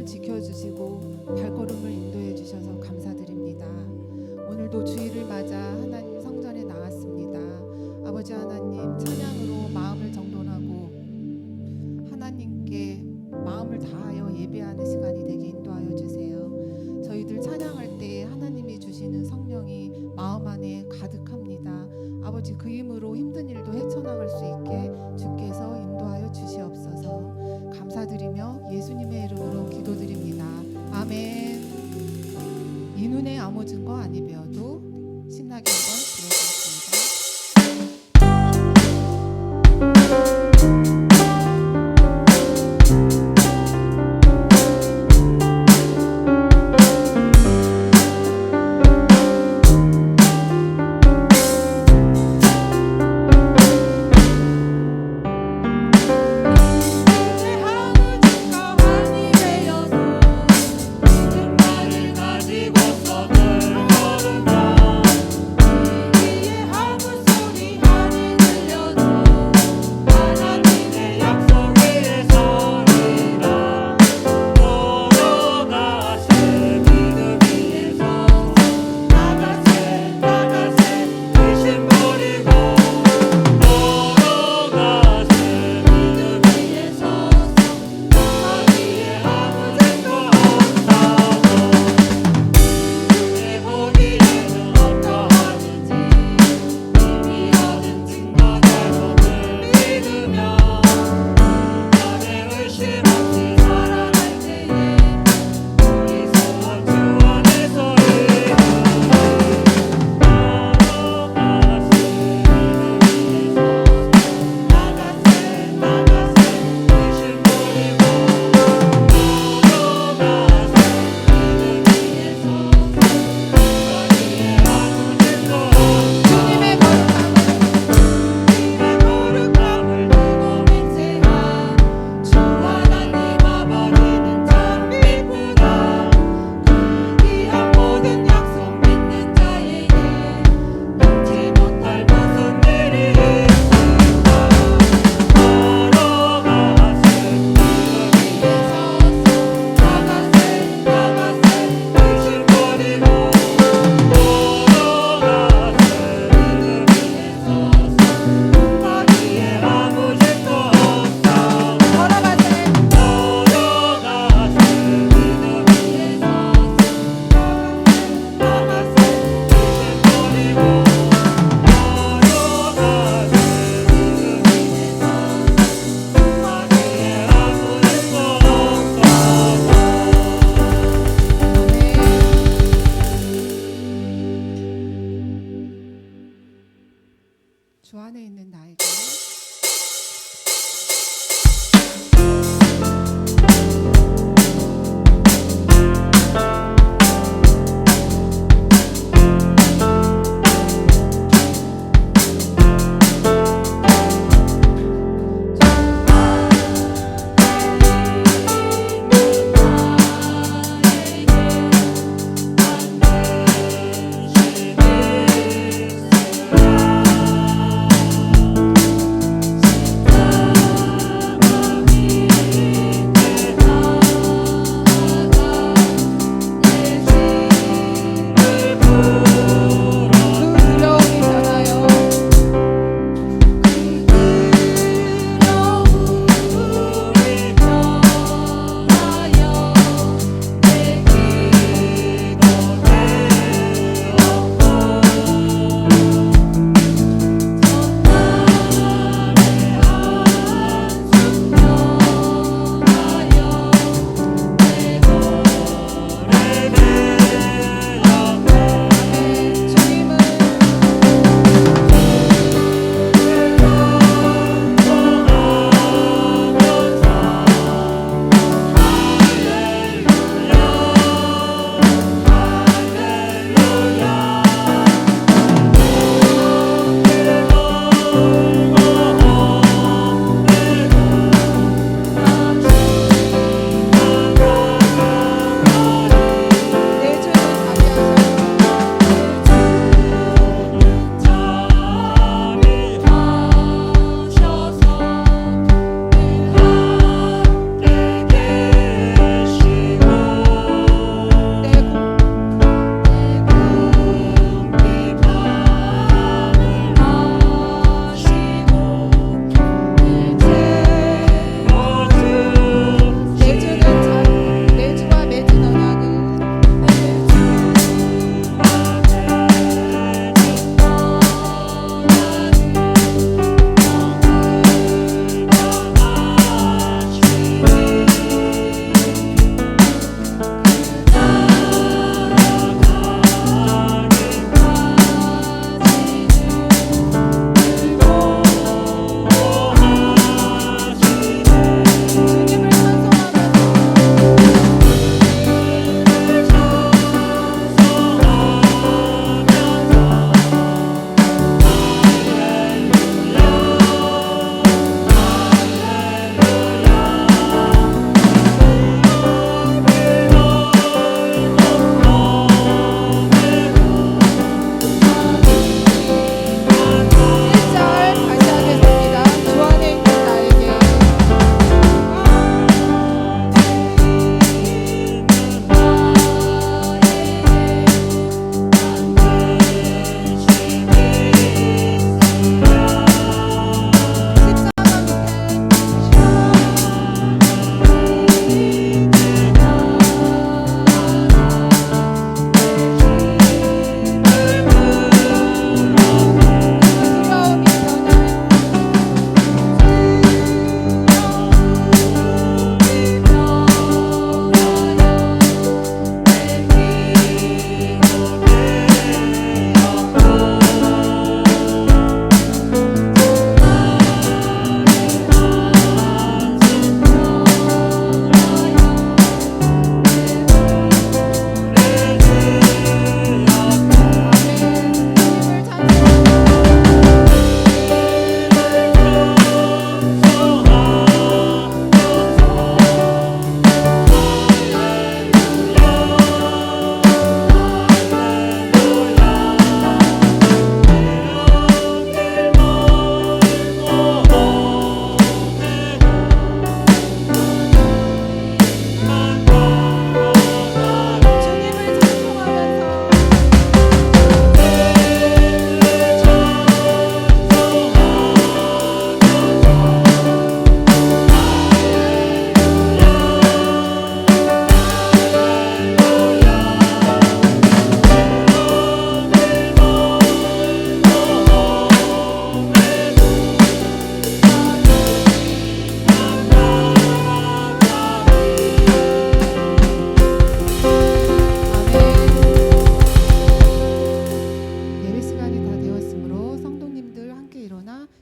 지켜주시고 발걸음을 인도해 주셔서 감사드립니다. 오늘도 주일을 맞아 하나님 성전에 나왔습니다. 아버지 하나님, 찬양으로 마음을 정돈하고 하나님께 마음을 다하여 예배하는 시간이 되게 인도하여 주세요. 저희들 찬양할 때 하나님이 주시는 성령이 마음 안에 가득합니다. 아버지, 그 힘으로 힘든 일도 헤쳐나갈 수 있게 주께서 인도하여 주시옵소서. 감사드리며 예수님의 이름으로 기도드립니다. 아멘. 이 눈에 아무 증거 아니 배워도 신나게 한번 들어보겠습니다. 주 안에 있는 나에게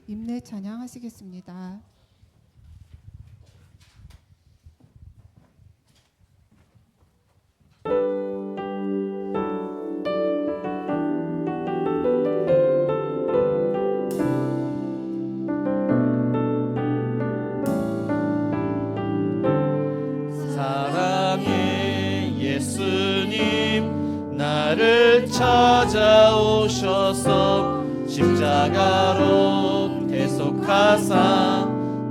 임내 찬양하시겠습니다. 사랑의 예수님 나를 찾아오셔서 십자가로 대속하사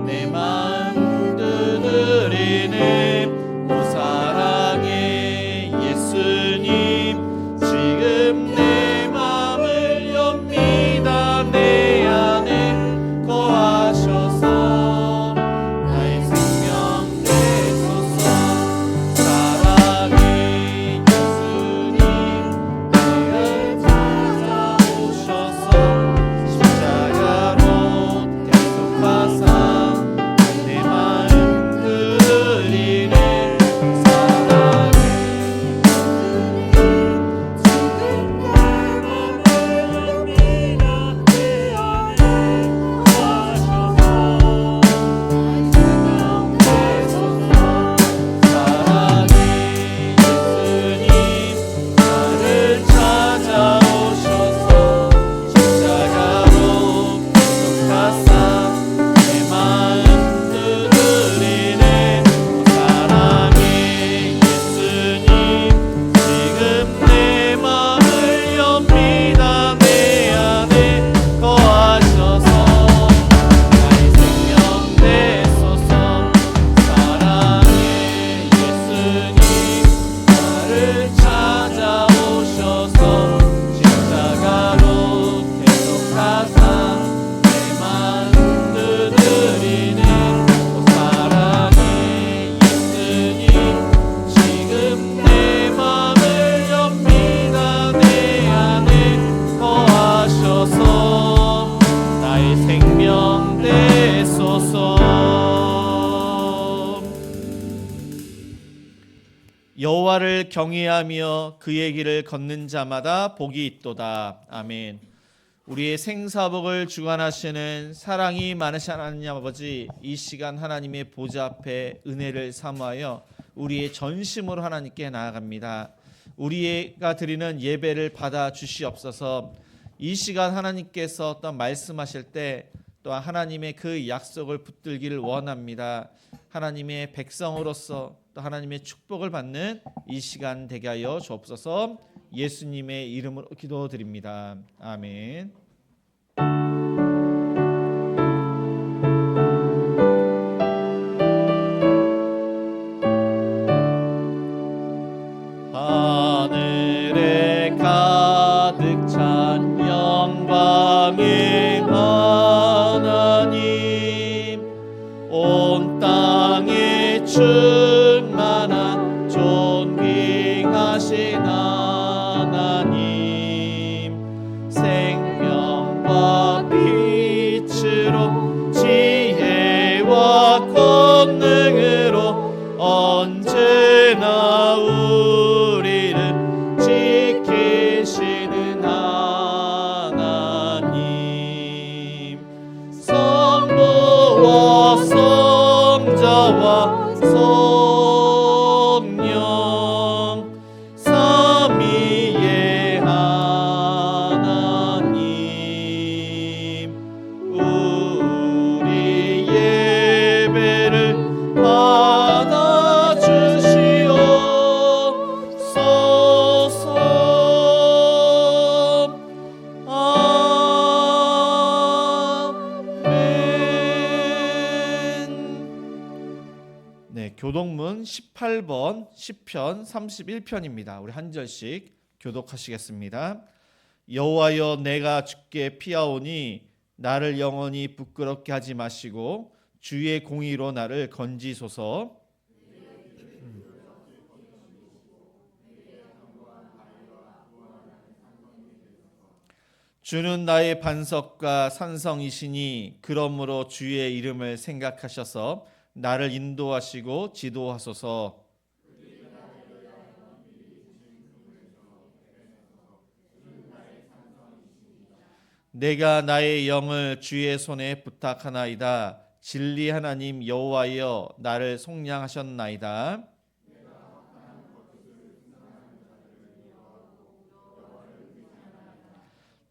내 마음 두드리네. 오 사랑의 예수님 지금 내 마음을 엽니다. 내 안에 거하셔서 나의 생명 되소서. 사랑의 예수님 나를 찾아오셔서 십자가로 대속하사 내 마음 두드리네. 사랑의 여호와를 경외하며 그의 길을 걷는 자마다 복이 있도다. 아멘. 우리의 생사복을 주관하시는 사랑이 많으신 하나님 아버지, 이 시간 하나님의 보좌 앞에 은혜를 사모하여 우리의 전심으로 하나님께 나아갑니다. 우리가 드리는 예배를 받아 주시옵소서. 이 시간 하나님께서 어떤 말씀하실 때 또한 하나님의 그 약속을 붙들기를 원합니다. 하나님의 백성으로서 또 하나님의 축복을 받는 이 시간 되게 하여 주옵소서. 예수님의 이름으로 기도드립니다. 아멘. 하늘에 가득 찬 영광의 하나님, 온 땅에 충만한 존귀하신 하나님, 생명과 빛으로 지혜와 권능으로 언제나 우리를 지키시는 하나님, 성부와 성자와 성령 삼위의 하나님, 우리 예배를 받아주시옵소서. 아멘. 네, 교독문 18번 시편 31편입니다. 우리 한 절씩 교독하시겠습니다. 여호와여, 내가 주께 피하오니 나를 영원히 부끄럽게 하지 마시고 주의 공의로 나를 건지소서. 주는 나의 반석과 산성이시니 그러므로 주의 이름을 생각하셔서 나를 인도하시고 지도하소서. 내가 나의 영을 주의 손에 부탁하나이다. 진리 하나님 여호와여 나를 속량하셨나이다.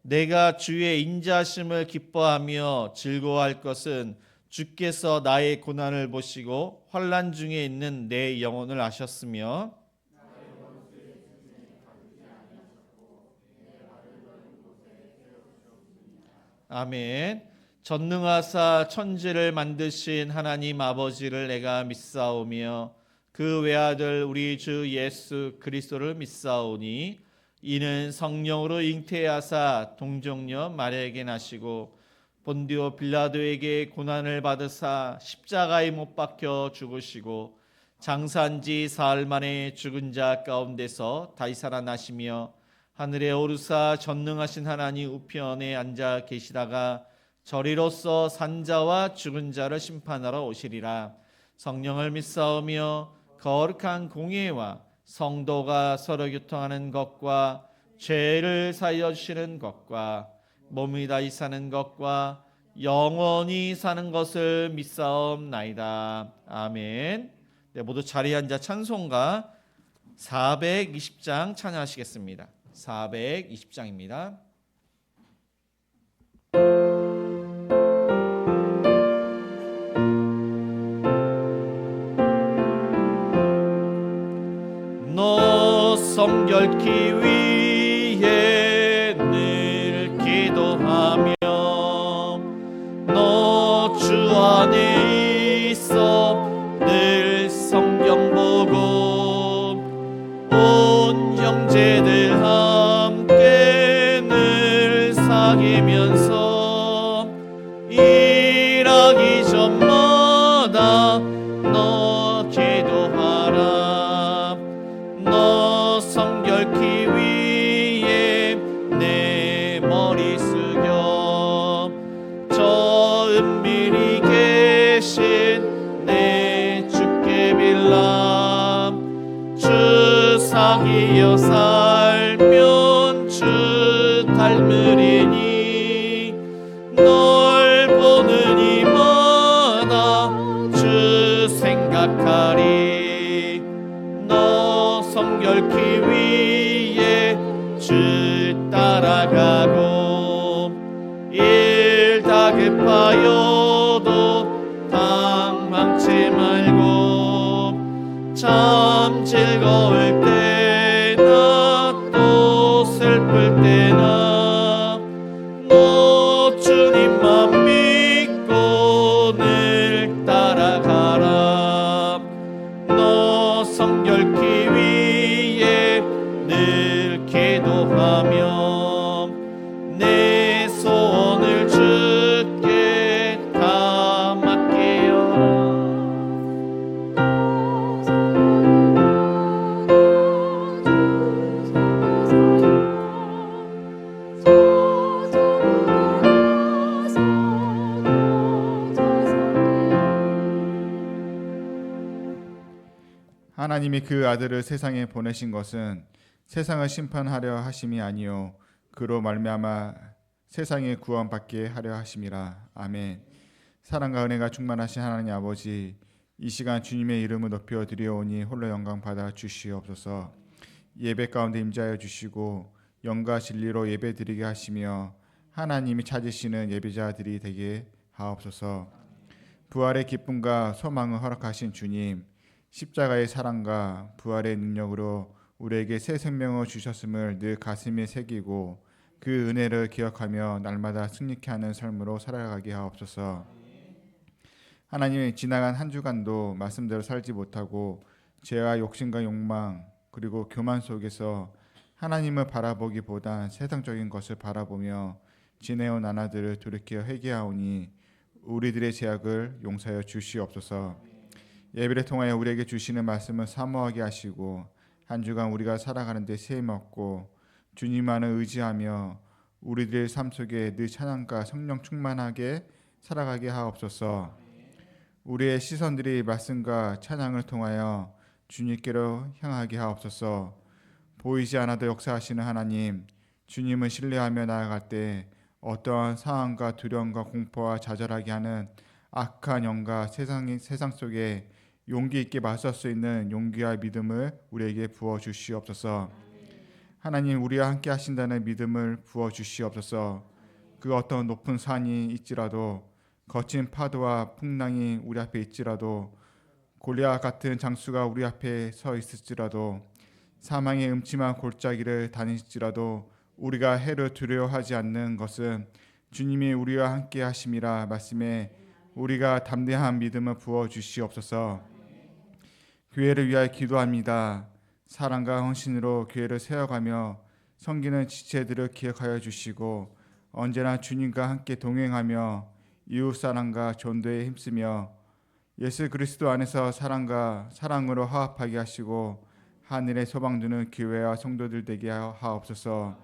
내가 주의 인자심을 기뻐하며 즐거워할 것은 주께서 나의 고난을 보시고 환난 중에 있는 내 영혼을 아셨으며 아멘. 전능하사 천지를 만드신 하나님 아버지를 내가 믿사오며 그 외아들 우리 주 예수 그리스도를 믿사오니 이는 성령으로 잉태하사 동정녀 마리아에게 나시고 본디오 빌라도에게 고난을 받으사 십자가에 못 박혀 죽으시고 장사한 지 사흘 만에 죽은 자 가운데서 다시 살아나시며 하늘에 오르사 전능하신 하나님 우편에 앉아 계시다가 저리로서 산자와 죽은 자를 심판하러 오시리라. 성령을 믿사오며 거룩한 공예와 성도가 서로 교통하는 것과 죄를 사하여 주시는 것과 몸이 다시 사는 것과 영원히 사는 것을 믿사옵나이다. 아멘. 네, 모두 자리에 앉아 찬송가 420장 찬양하시겠습니다. 420장입니다. 너 성결케 위해 늘 기도하며 너 주 안에 있어 늘 성경 보고 온 형제들 함께 늘 사귀면서 일하기 전마다 너 기도하라. 너 성결케 위해 내 머리 숙여 저 은밀히 계신 내 주께 빌라. 주 사귀어 살면 주 닮으리니 널 보는 이마다 주 생각하리. 너 성결케 위해 주 따라가고 일 다급하여도 당황치 말고 참 즐거울 때나 또 슬플 때나 너 주님만 믿고 늘 따라가라. 너 성결케 위해 늘 기도하며 내 소원을 주께 다 맡기어라. 하나님이 그 아들을 세상에 보내신 것은 세상을 심판하려 하심이 아니요 그로 말미암아 세상에 구원받게 하려 하심이라. 아멘. 사랑과 은혜가 충만하신 하나님 아버지, 이 시간 주님의 이름을 높여 드리오니 홀로 영광 받아 주시옵소서. 예배 가운데 임재하여 주시고 영과 진리로 예배 드리게 하시며 하나님이 찾으시는 예배자들이 되게 하옵소서. 부활의 기쁨과 소망을 허락하신 주님, 십자가의 사랑과 부활의 능력으로 우리에게 새 생명을 주셨음을 늘 가슴에 새기고 그 은혜를 기억하며 날마다 승리케 하는 삶으로 살아가게 하옵소서. 하나님, 지나간 한 주간도 말씀대로 살지 못하고 죄와 욕심과 욕망 그리고 교만 속에서 하나님을 바라보기보단 세상적인 것을 바라보며 지내온 나날들을 돌이켜 회개하오니 우리들의 죄악을 용서하여 주시옵소서. 예배를 통하여 우리에게 주시는 말씀을 사모하게 하시고 한 주간 우리가 살아가는 데 세임 얻고 주님만을 의지하며 우리들의 삶 속에 늘 찬양과 성령 충만하게 살아가게 하옵소서. 우리의 시선들이 말씀과 찬양을 통하여 주님께로 향하게 하옵소서. 보이지 않아도 역사하시는 하나님, 주님을 신뢰하며 나아갈 때 어떠한 상황과 두려움과 공포와 좌절하게 하는 악한 영과 세상 속에 용기 있게 맞설 수 있는 용기와 믿음을 우리에게 부어 주시옵소서. 하나님, 우리와 함께 하신다는 믿음을 부어 주시옵소서. 그 어떤 높은 산이 있지라도, 거친 파도와 풍랑이 우리 앞에 있지라도, 골리앗 같은 장수가 우리 앞에 서 있을지라도, 사망의 음침한 골짜기를 다닐지라도 우리가 해를 두려워하지 않는 것은 주님이 우리와 함께 하심이라 말씀에 우리가 담대한 믿음을 부어 주시옵소서. 교회를 위하여 기도합니다. 사랑과 헌신으로 교회를 세워가며 섬기는 지체들을 기억하여 주시고, 언제나 주님과 함께 동행하며 이웃사랑과 전도에 힘쓰며 예수 그리스도 안에서 사랑으로 화합하게 하시고 하늘에 소망두는 교회와 성도들 되게 하옵소서.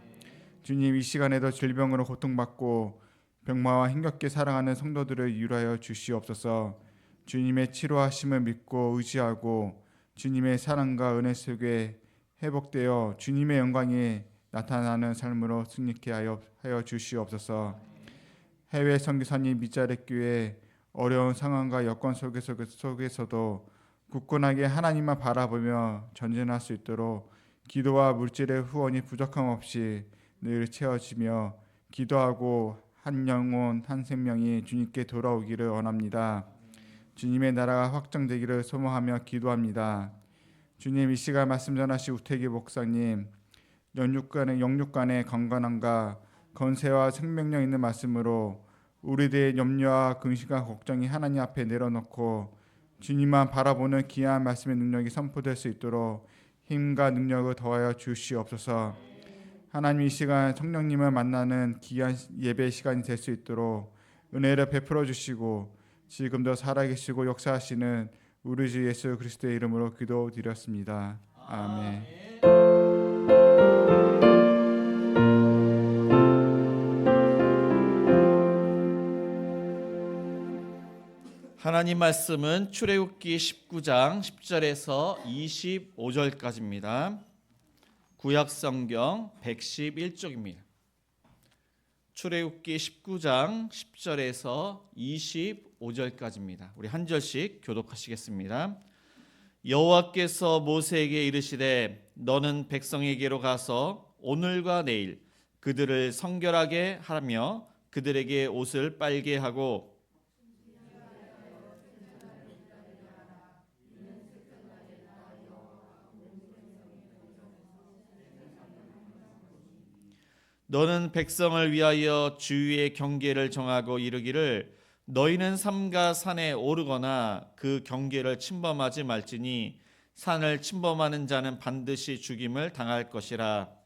주님, 이 시간에도 질병으로 고통받고 병마와 힘겹게 살아가는 성도들을 위로하여 주시옵소서. 주님의 치료하심을 믿고 의지하고 주님의 사랑과 은혜 속에 회복되어 주님의 영광이 나타나는 삶으로 승리케 하여 주시옵소서. 해외 선교사님 밑자리 교회 어려운 상황과 여건 속에서도 굳건하게 하나님만 바라보며 전진할 수 있도록 기도와 물질의 후원이 부족함 없이 늘 채워지며 기도하고 한 영혼 한 생명이 주님께 돌아오기를 원합니다. 주님의 나라가 확장되기를 소망하며 기도합니다. 주님, 이 시간 말씀 전하신 우태기 목사님 영육간의 건강함과 건세와 생명력 있는 말씀으로 우리들의 염려와 근심과 걱정이 하나님 앞에 내려놓고 주님만 바라보는 귀한 말씀의 능력이 선포될 수 있도록 힘과 능력을 더하여 주시옵소서. 하나님, 이 시간 성령님을 만나는 귀한 예배 시간이 될 수 있도록 은혜를 베풀어 주시고 지금도 살아계시고 역사하시는 우리 주 예수 그리스도의 이름으로 기도드렸습니다. 아멘. 하나님 말씀은 출애굽기 19장 10절에서 25절까지입니다. 구약 성경 111쪽입니다. 출애굽기 19장 10절에서 25절까지입니다. 우리 한 절씩 교독하시겠습니다. 여호와께서 모세에게 이르시되 너는 백성에게로 가서 오늘과 내일 그들을 성결하게 하며 그들에게 옷을 빨게 하고 너는 백성을 위하여 주위의 경계를 정하고 이르기를 너희는 삼가 산에 오르거나 그 경계를 침범하지 말지니 산을 침범하는 자는 반드시 죽임을 당할 것이라.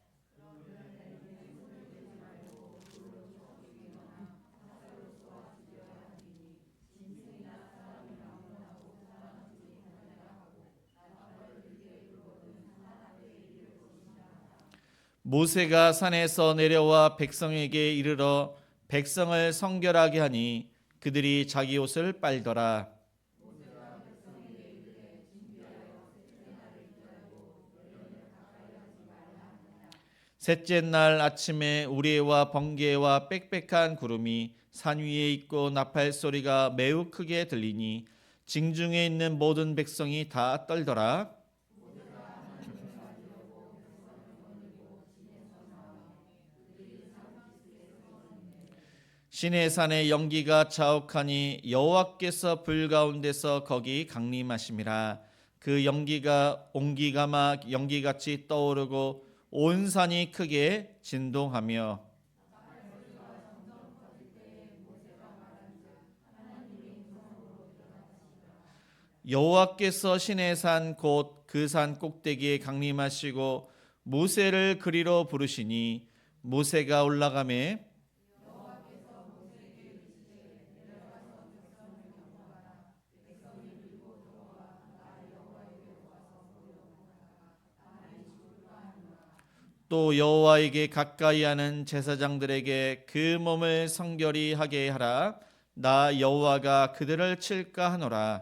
모세가 산에서 내려와 백성에게 이르러 백성을 성결하게 하니 그들이 자기 옷을 빨더라. 셋째 날 아침에 우레와 번개와 빽빽한 구름이 산 위에 있고 나팔 소리가 매우 크게 들리니 징중에 있는 모든 백성이 다 떨더라. 시내산의 연기가 자욱하니 여호와께서 불 가운데서 거기 강림하심이라. 그 연기가 옹기가 연기같이 떠오르고 온 산이 크게 진동하며 여호와께서 시내산 곧 그 산 꼭대기에 강림하시고 모세를 그리로 부르시니 모세가 올라가매 또 여호와에게 가까이 하는 제사장들에게 그 몸을 성결히 하게 하라. 나 여호와가 그들을 칠까 하노라.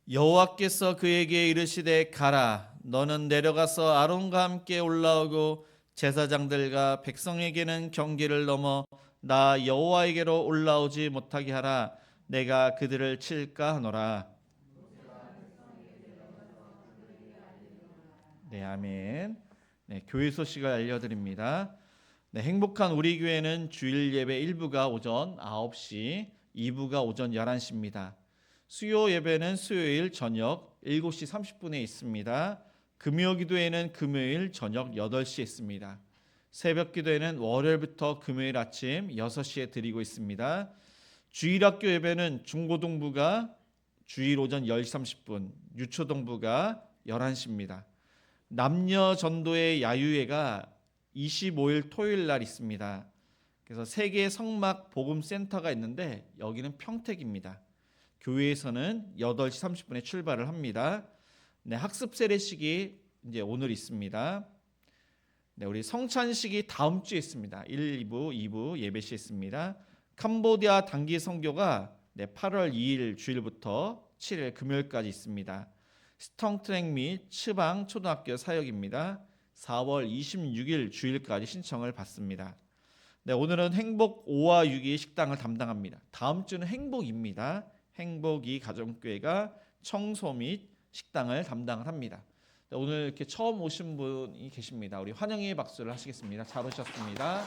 여호와께서 그에게 이르시되 가라 너는 내려가서 아론과 함께 올라오고 제사장들과 백성에게는 경계를 넘어 나 여호와에게로 올라오지 못하게 하라 내가 그들을 칠까 하노라. 네, 아멘. 네, 교회 소식을 알려드립니다. 네, 행복한 우리 교회는 주일 예배 1부가 오전 9시, 2부가 오전 11시입니다. 수요 예배는 수요일 저녁 7시 30분에 있습니다. 금요 기도회는 금요일 저녁 8시에 있습니다. 새벽 기도회는 월요일부터 금요일 아침 6시에 드리고 있습니다. 주일학교 예배는 중고등부가 주일 오전 10시 30분, 유초동부가 11시입니다. 남녀 전도의 야유회가 25일 토요일 날 있습니다. 그래서 세계 성막 복음 센터가 있는데 여기는 평택입니다. 교회에서는 8시 30분에 출발을 합니다. 네, 학습 세례식이 이제 오늘 있습니다. 네, 우리 성찬식이 다음 주에 있습니다. 1, 2부, 2부 예배 시에 있습니다. 캄보디아 단기 선교가 8월 2일 주일부터 7일 금요일까지 있습니다. 스텅트랙 및 츠방 초등학교 사역입니다. 4월 26일 주일까지 신청을 받습니다. 네, 오늘은 행복 5와 6이 식당을 담당합니다. 다음 주는 행복입니다. 행복이 가정교회가 청소 및 식당을 담당을 합니다. 네, 오늘 이렇게 처음 오신 분이 계십니다. 우리 환영의 박수를 하시겠습니다. 잘 오셨습니다.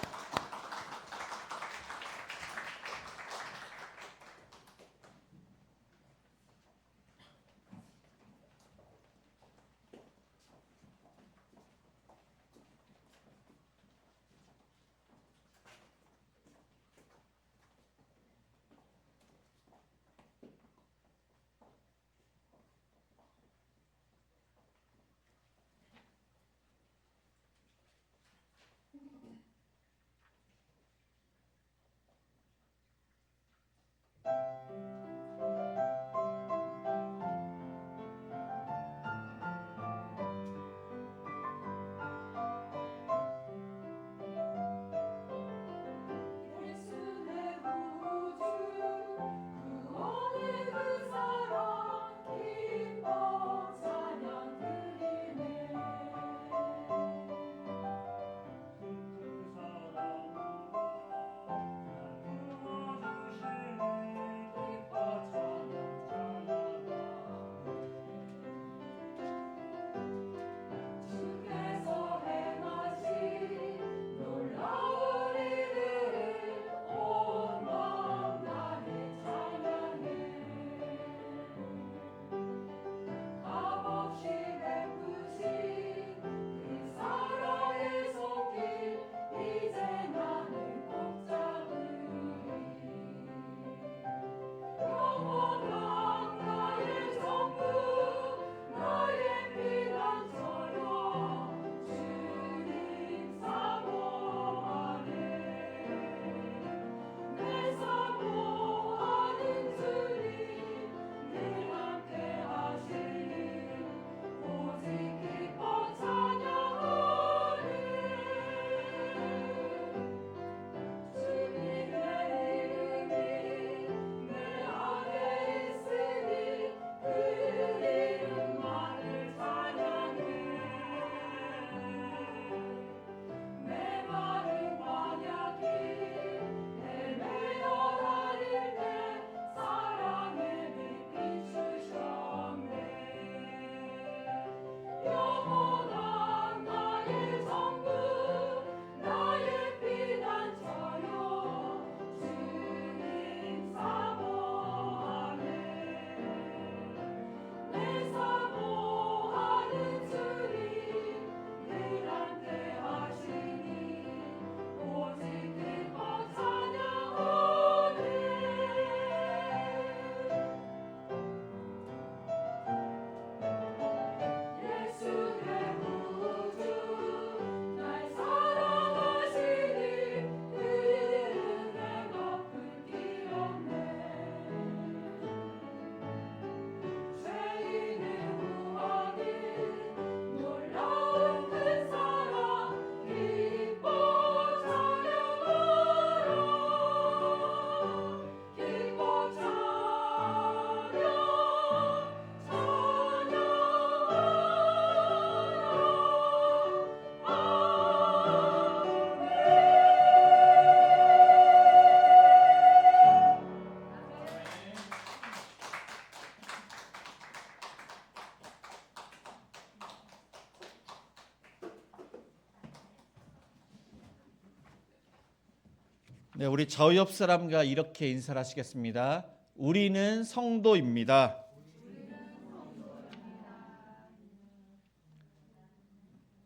네, 우리 저옆 사람과 이렇게 인사를 하시겠습니다. 우리는 성도입니다.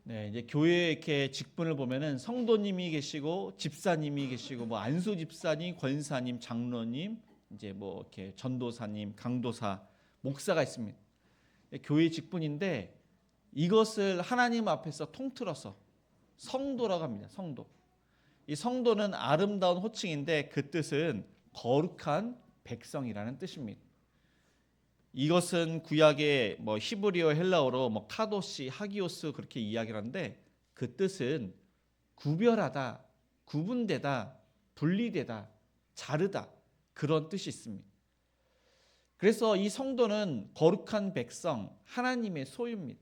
네, 이제 교회에 이렇게 직분을 보면은 성도님이 계시고 집사님이 계시고 뭐 안수 집사님, 권사님, 장로님, 이제 뭐 이렇게 전도사님, 강도사, 목사가 있습니다. 교회 직분인데 이것을 하나님 앞에서 통틀어서 성도라고 합니다. 성도. 이 성도는 아름다운 호칭인데 그 뜻은 거룩한 백성이라는 뜻입니다. 이것은 구약의 뭐 히브리어 헬라어로 뭐 카도시, 하기오스 그렇게 이야기를 하는데 그 뜻은 구별하다, 구분되다, 분리되다, 자르다 그런 뜻이 있습니다. 그래서 이 성도는 거룩한 백성, 하나님의 소유입니다.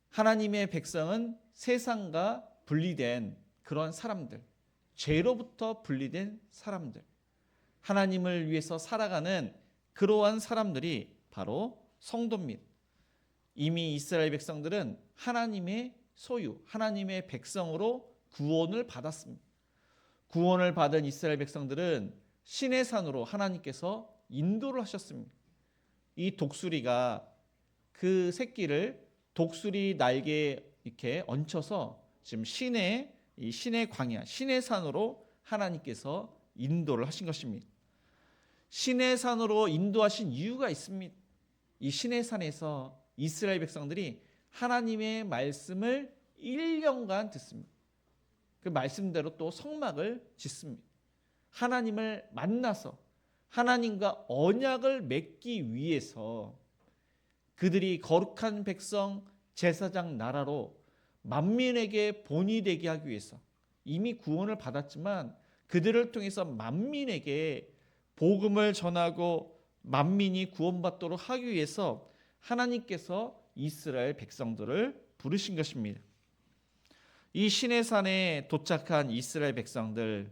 하나님의 백성은 세상과 분리된 그런 사람들, 죄로부터 분리된 사람들, 하나님을 위해서 살아가는 그러한 사람들이 바로 성도입니다. 이미 이스라엘 백성들은 하나님의 소유, 하나님의 백성으로 구원을 받았습니다. 구원을 받은 이스라엘 백성들은 신의 산으로 하나님께서 인도를 하셨습니다. 이 독수리가 그 새끼를 독수리 날개에 이렇게 얹혀서 지금 신의 광야, 신의 산으로 하나님께서 인도를 하신 것입니다. 신의 산으로 인도하신 이유가 있습니다. 이 신의 산에서 이스라엘 백성들이 하나님의 말씀을 1년간 듣습니다. 그 말씀대로 또 성막을 짓습니다. 하나님을 만나서 하나님과 언약을 맺기 위해서 그들이 거룩한 백성 제사장 나라로 만민에게 본이 되게 하기 위해서 이미 구원을 받았지만 그들을 통해서 만민에게 복음을 전하고 만민이 구원받도록 하기 위해서 하나님께서 이스라엘 백성들을 부르신 것입니다. 이 신의 산에 도착한 이스라엘 백성들,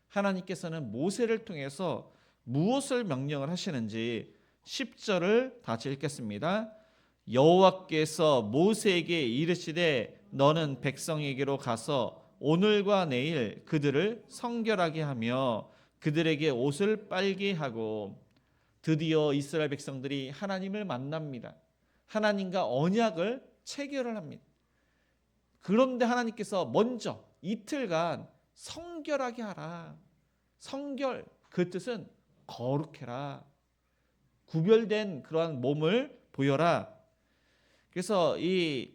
하나님께서는 모세를 통해서 무엇을 명령을 하시는지 10절을 다시 읽겠습니다. 여호와께서 모세에게 이르시되 너는 백성에게로 가서 오늘과 내일 그들을 성결하게 하며 그들에게 옷을 빨게 하고. 드디어 이스라엘 백성들이 하나님을 만납니다. 하나님과 언약을 체결을 합니다. 그런데 하나님께서 먼저 이틀간 성결하게 하라. 성결, 그 뜻은 거룩해라. 구별된 그러한 몸을 보여라. 그래서 이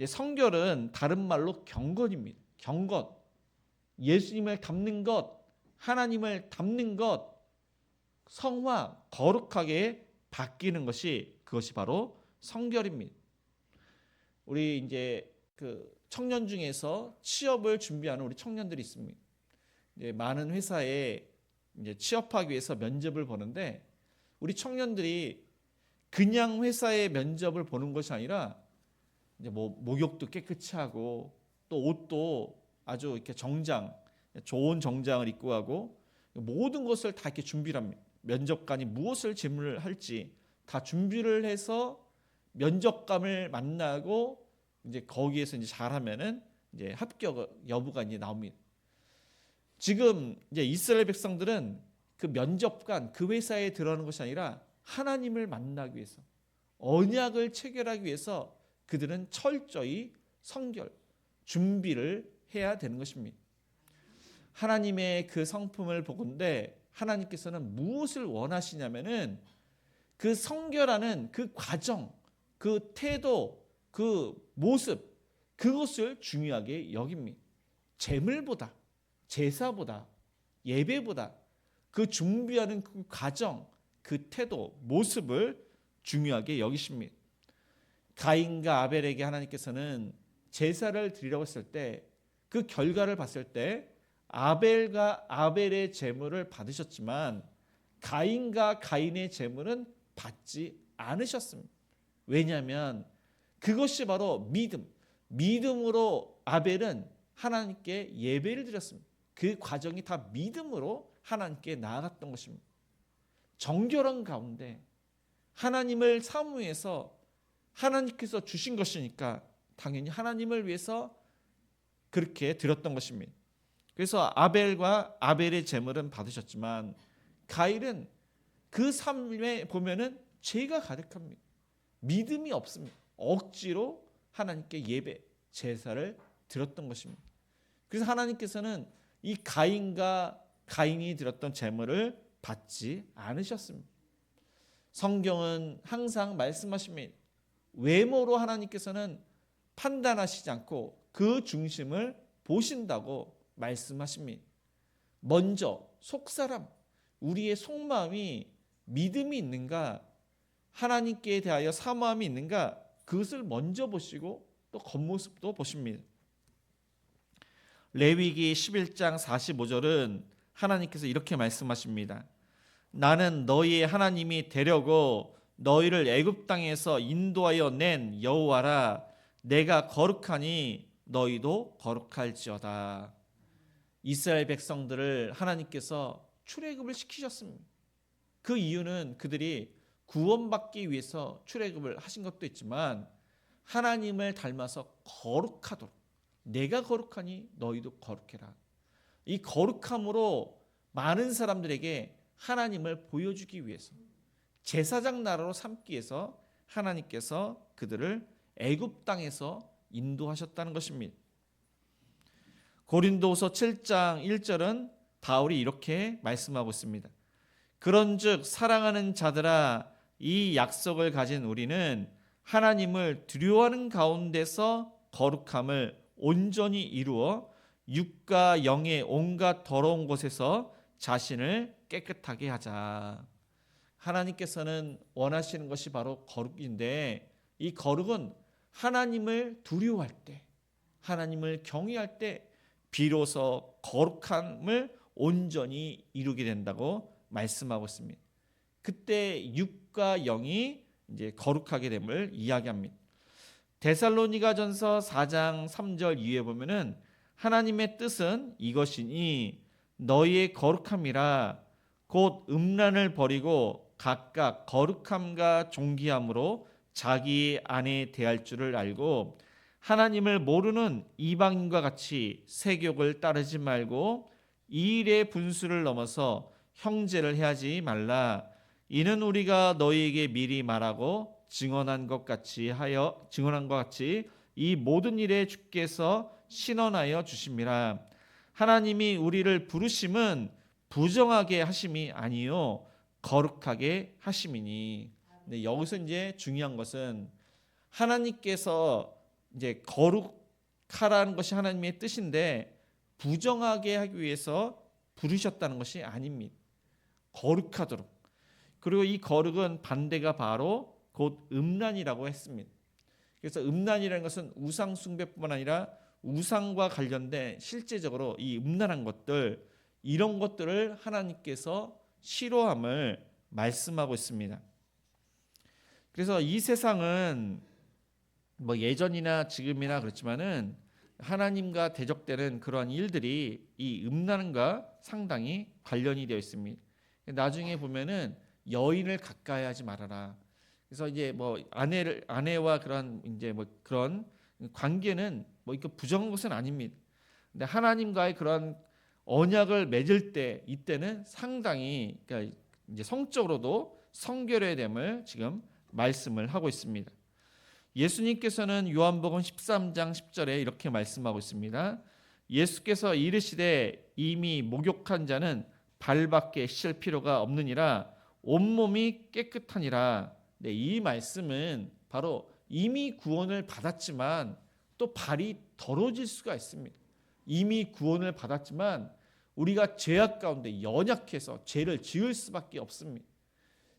성결은 다른 말로 경건입니다. 경건, 예수님을 닮는 것, 하나님을 닮는 것, 성화, 거룩하게 바뀌는 것이 그것이 바로 성결입니다. 우리 이제 그 청년 중에서 취업을 준비하는 우리 청년들이 있습니다. 이제 많은 회사에 이제 취업하기 위해서 면접을 보는데 우리 청년들이 그냥 회사에 면접을 보는 것이 아니라 이제 뭐 목욕도 깨끗이 하고 또 옷도 아주 이렇게 정장, 좋은 정장을 입고 가고 모든 것을 다 이렇게 준비를 합니다. 면접관이 무엇을 질문을 할지 다 준비를 해서 면접관을 만나고 이제 거기에서 이제 잘하면은 이제 합격 여부가 이제 나옵니다. 지금 이제 이스라엘 백성들은 그 면접관, 그 회사에 들어가는 것이 아니라 하나님을 만나기 위해서, 언약을 체결하기 위해서 그들은 철저히 성결, 준비를 해야 되는 것입니다. 하나님의 그 성품을 보건대 하나님께서는 무엇을 원하시냐면은 그 성결하는 그 과정, 그 태도, 그 모습, 그것을 중요하게 여깁니다. 제물보다, 제사보다, 예배보다 그 준비하는 그 과정, 그 태도, 모습을 중요하게 여기십니다. 가인과 아벨에게 하나님께서는 제사를 드리려고 했을 때 그 결과를 봤을 때 아벨과 아벨의 제물을 받으셨지만 가인과 가인의 제물은 받지 않으셨습니다. 왜냐하면 그것이 바로 믿음으로 아벨은 하나님께 예배를 드렸습니다. 그 과정이 다 믿음으로 하나님께 나아갔던 것입니다. 정결한 가운데 하나님을 사모해서 하나님께서 주신 것이니까 당연히 하나님을 위해서 그렇게 드렸던 것입니다. 그래서 아벨의 제물은 받으셨지만 가인은 그 삶에 보면은 죄가 가득합니다. 믿음이 없습니다. 억지로 하나님께 예배, 제사를 드렸던 것입니다. 그래서 하나님께서는 이 가인이 드렸던 제물을 받지 않으셨습니다. 성경은 항상 말씀하십니다. 외모로 하나님께서는 판단하시지 않고 그 중심을 보신다고 말씀하십니다. 먼저 속사람, 우리의 속마음이 믿음이 있는가, 하나님께 대하여 사모함이 있는가, 그것을 먼저 보시고 또 겉모습도 보십니다. 레위기 11장 45절은 하나님께서 이렇게 말씀하십니다. 나는 너희의 하나님이 되려고 너희를 애굽 땅에서 인도하여 낸 여호와라. 내가 거룩하니 너희도 거룩할지어다. 이스라엘 백성들을 하나님께서 출애굽을 시키셨습니다. 그 이유는 그들이 구원받기 위해서 출애굽을 하신 것도 있지만 하나님을 닮아서 거룩하도록, 내가 거룩하니 너희도 거룩해라. 이 거룩함으로 많은 사람들에게 하나님을 보여주기 위해서, 제사장 나라로 삼기 위해서 하나님께서 그들을 애굽 땅에서 인도하셨다는 것입니다. 고린도후서 7장 1절은 바울이 이렇게 말씀하고 있습니다. 그런즉 사랑하는 자들아, 이 약속을 가진 우리는 하나님을 두려워하는 가운데서 거룩함을 온전히 이루어 육과 영의 온갖 더러운 곳에서 자신을 깨끗하게 하자. 하나님께서는 원하시는 것이 바로 거룩인데, 이 거룩은 하나님을 두려워할 때, 하나님을 경외할 때 비로소 거룩함을 온전히 이루게 된다고 말씀하고 있습니다. 그때 육과 영이 이제 거룩하게 됨을 이야기합니다. 데살로니가전서 4장 3절 이후에 보면은 하나님의 뜻은 이것이니 너희의 거룩함이라 곧 음란을 버리고 각각 거룩함과 존귀함으로 자기 안에 대할 줄을 알고 하나님을 모르는 이방인과 같이 세욕을 따르지 말고 이 일의 분수를 넘어서 형제를 해하지 말라. 이는 우리가 너희에게 미리 말하고 증언한 것 같이 이 모든 일에 주께서 신원하여 주심이라. 하나님이 우리를 부르심은 부정하게 하심이 아니요 거룩하게 하심이니. 근데 여기서 이제 중요한 것은 하나님께서 이제 거룩하라는 것이 하나님의 뜻인데 부정하게 하기 위해서 부르셨다는 것이 아닙니다. 거룩하도록. 그리고 이 거룩은 반대가 바로 곧 음란이라고 했습니다. 그래서 음란이라는 것은 우상 숭배뿐만 아니라 우상과 관련된 실제적으로 이 음란한 것들, 이런 것들을 하나님께서 싫어함을 말씀하고 있습니다. 그래서 이 세상은 뭐 예전이나 지금이나 그렇지만은 하나님과 대적되는 그러한 일들이 이 음란과 상당히 관련이 되어 있습니다. 나중에 보면은 여인을 가까이 하지 말아라. 그래서 이제 뭐 아내와 그런 이제 뭐 그런 관계는 뭐 이거 부정한 것은 아닙니다. 근데 하나님과의 그런 언약을 맺을 때 이때는 상당히 그러니까 이제 성적으로도 성결해야 됨을 지금 말씀을 하고 있습니다. 예수님께서는 요한복음 13장 10절에 이렇게 말씀하고 있습니다. 예수께서 이르시되 이미 목욕한 자는 발밖에 씻을 필요가 없느니라 온몸이 깨끗하니라. 네, 이 말씀은 바로 이미 구원을 받았지만 또 발이 더러워질 수가 있습니다. 이미 구원을 받았지만 우리가 죄악 가운데 연약해서 죄를 지을 수밖에 없습니다.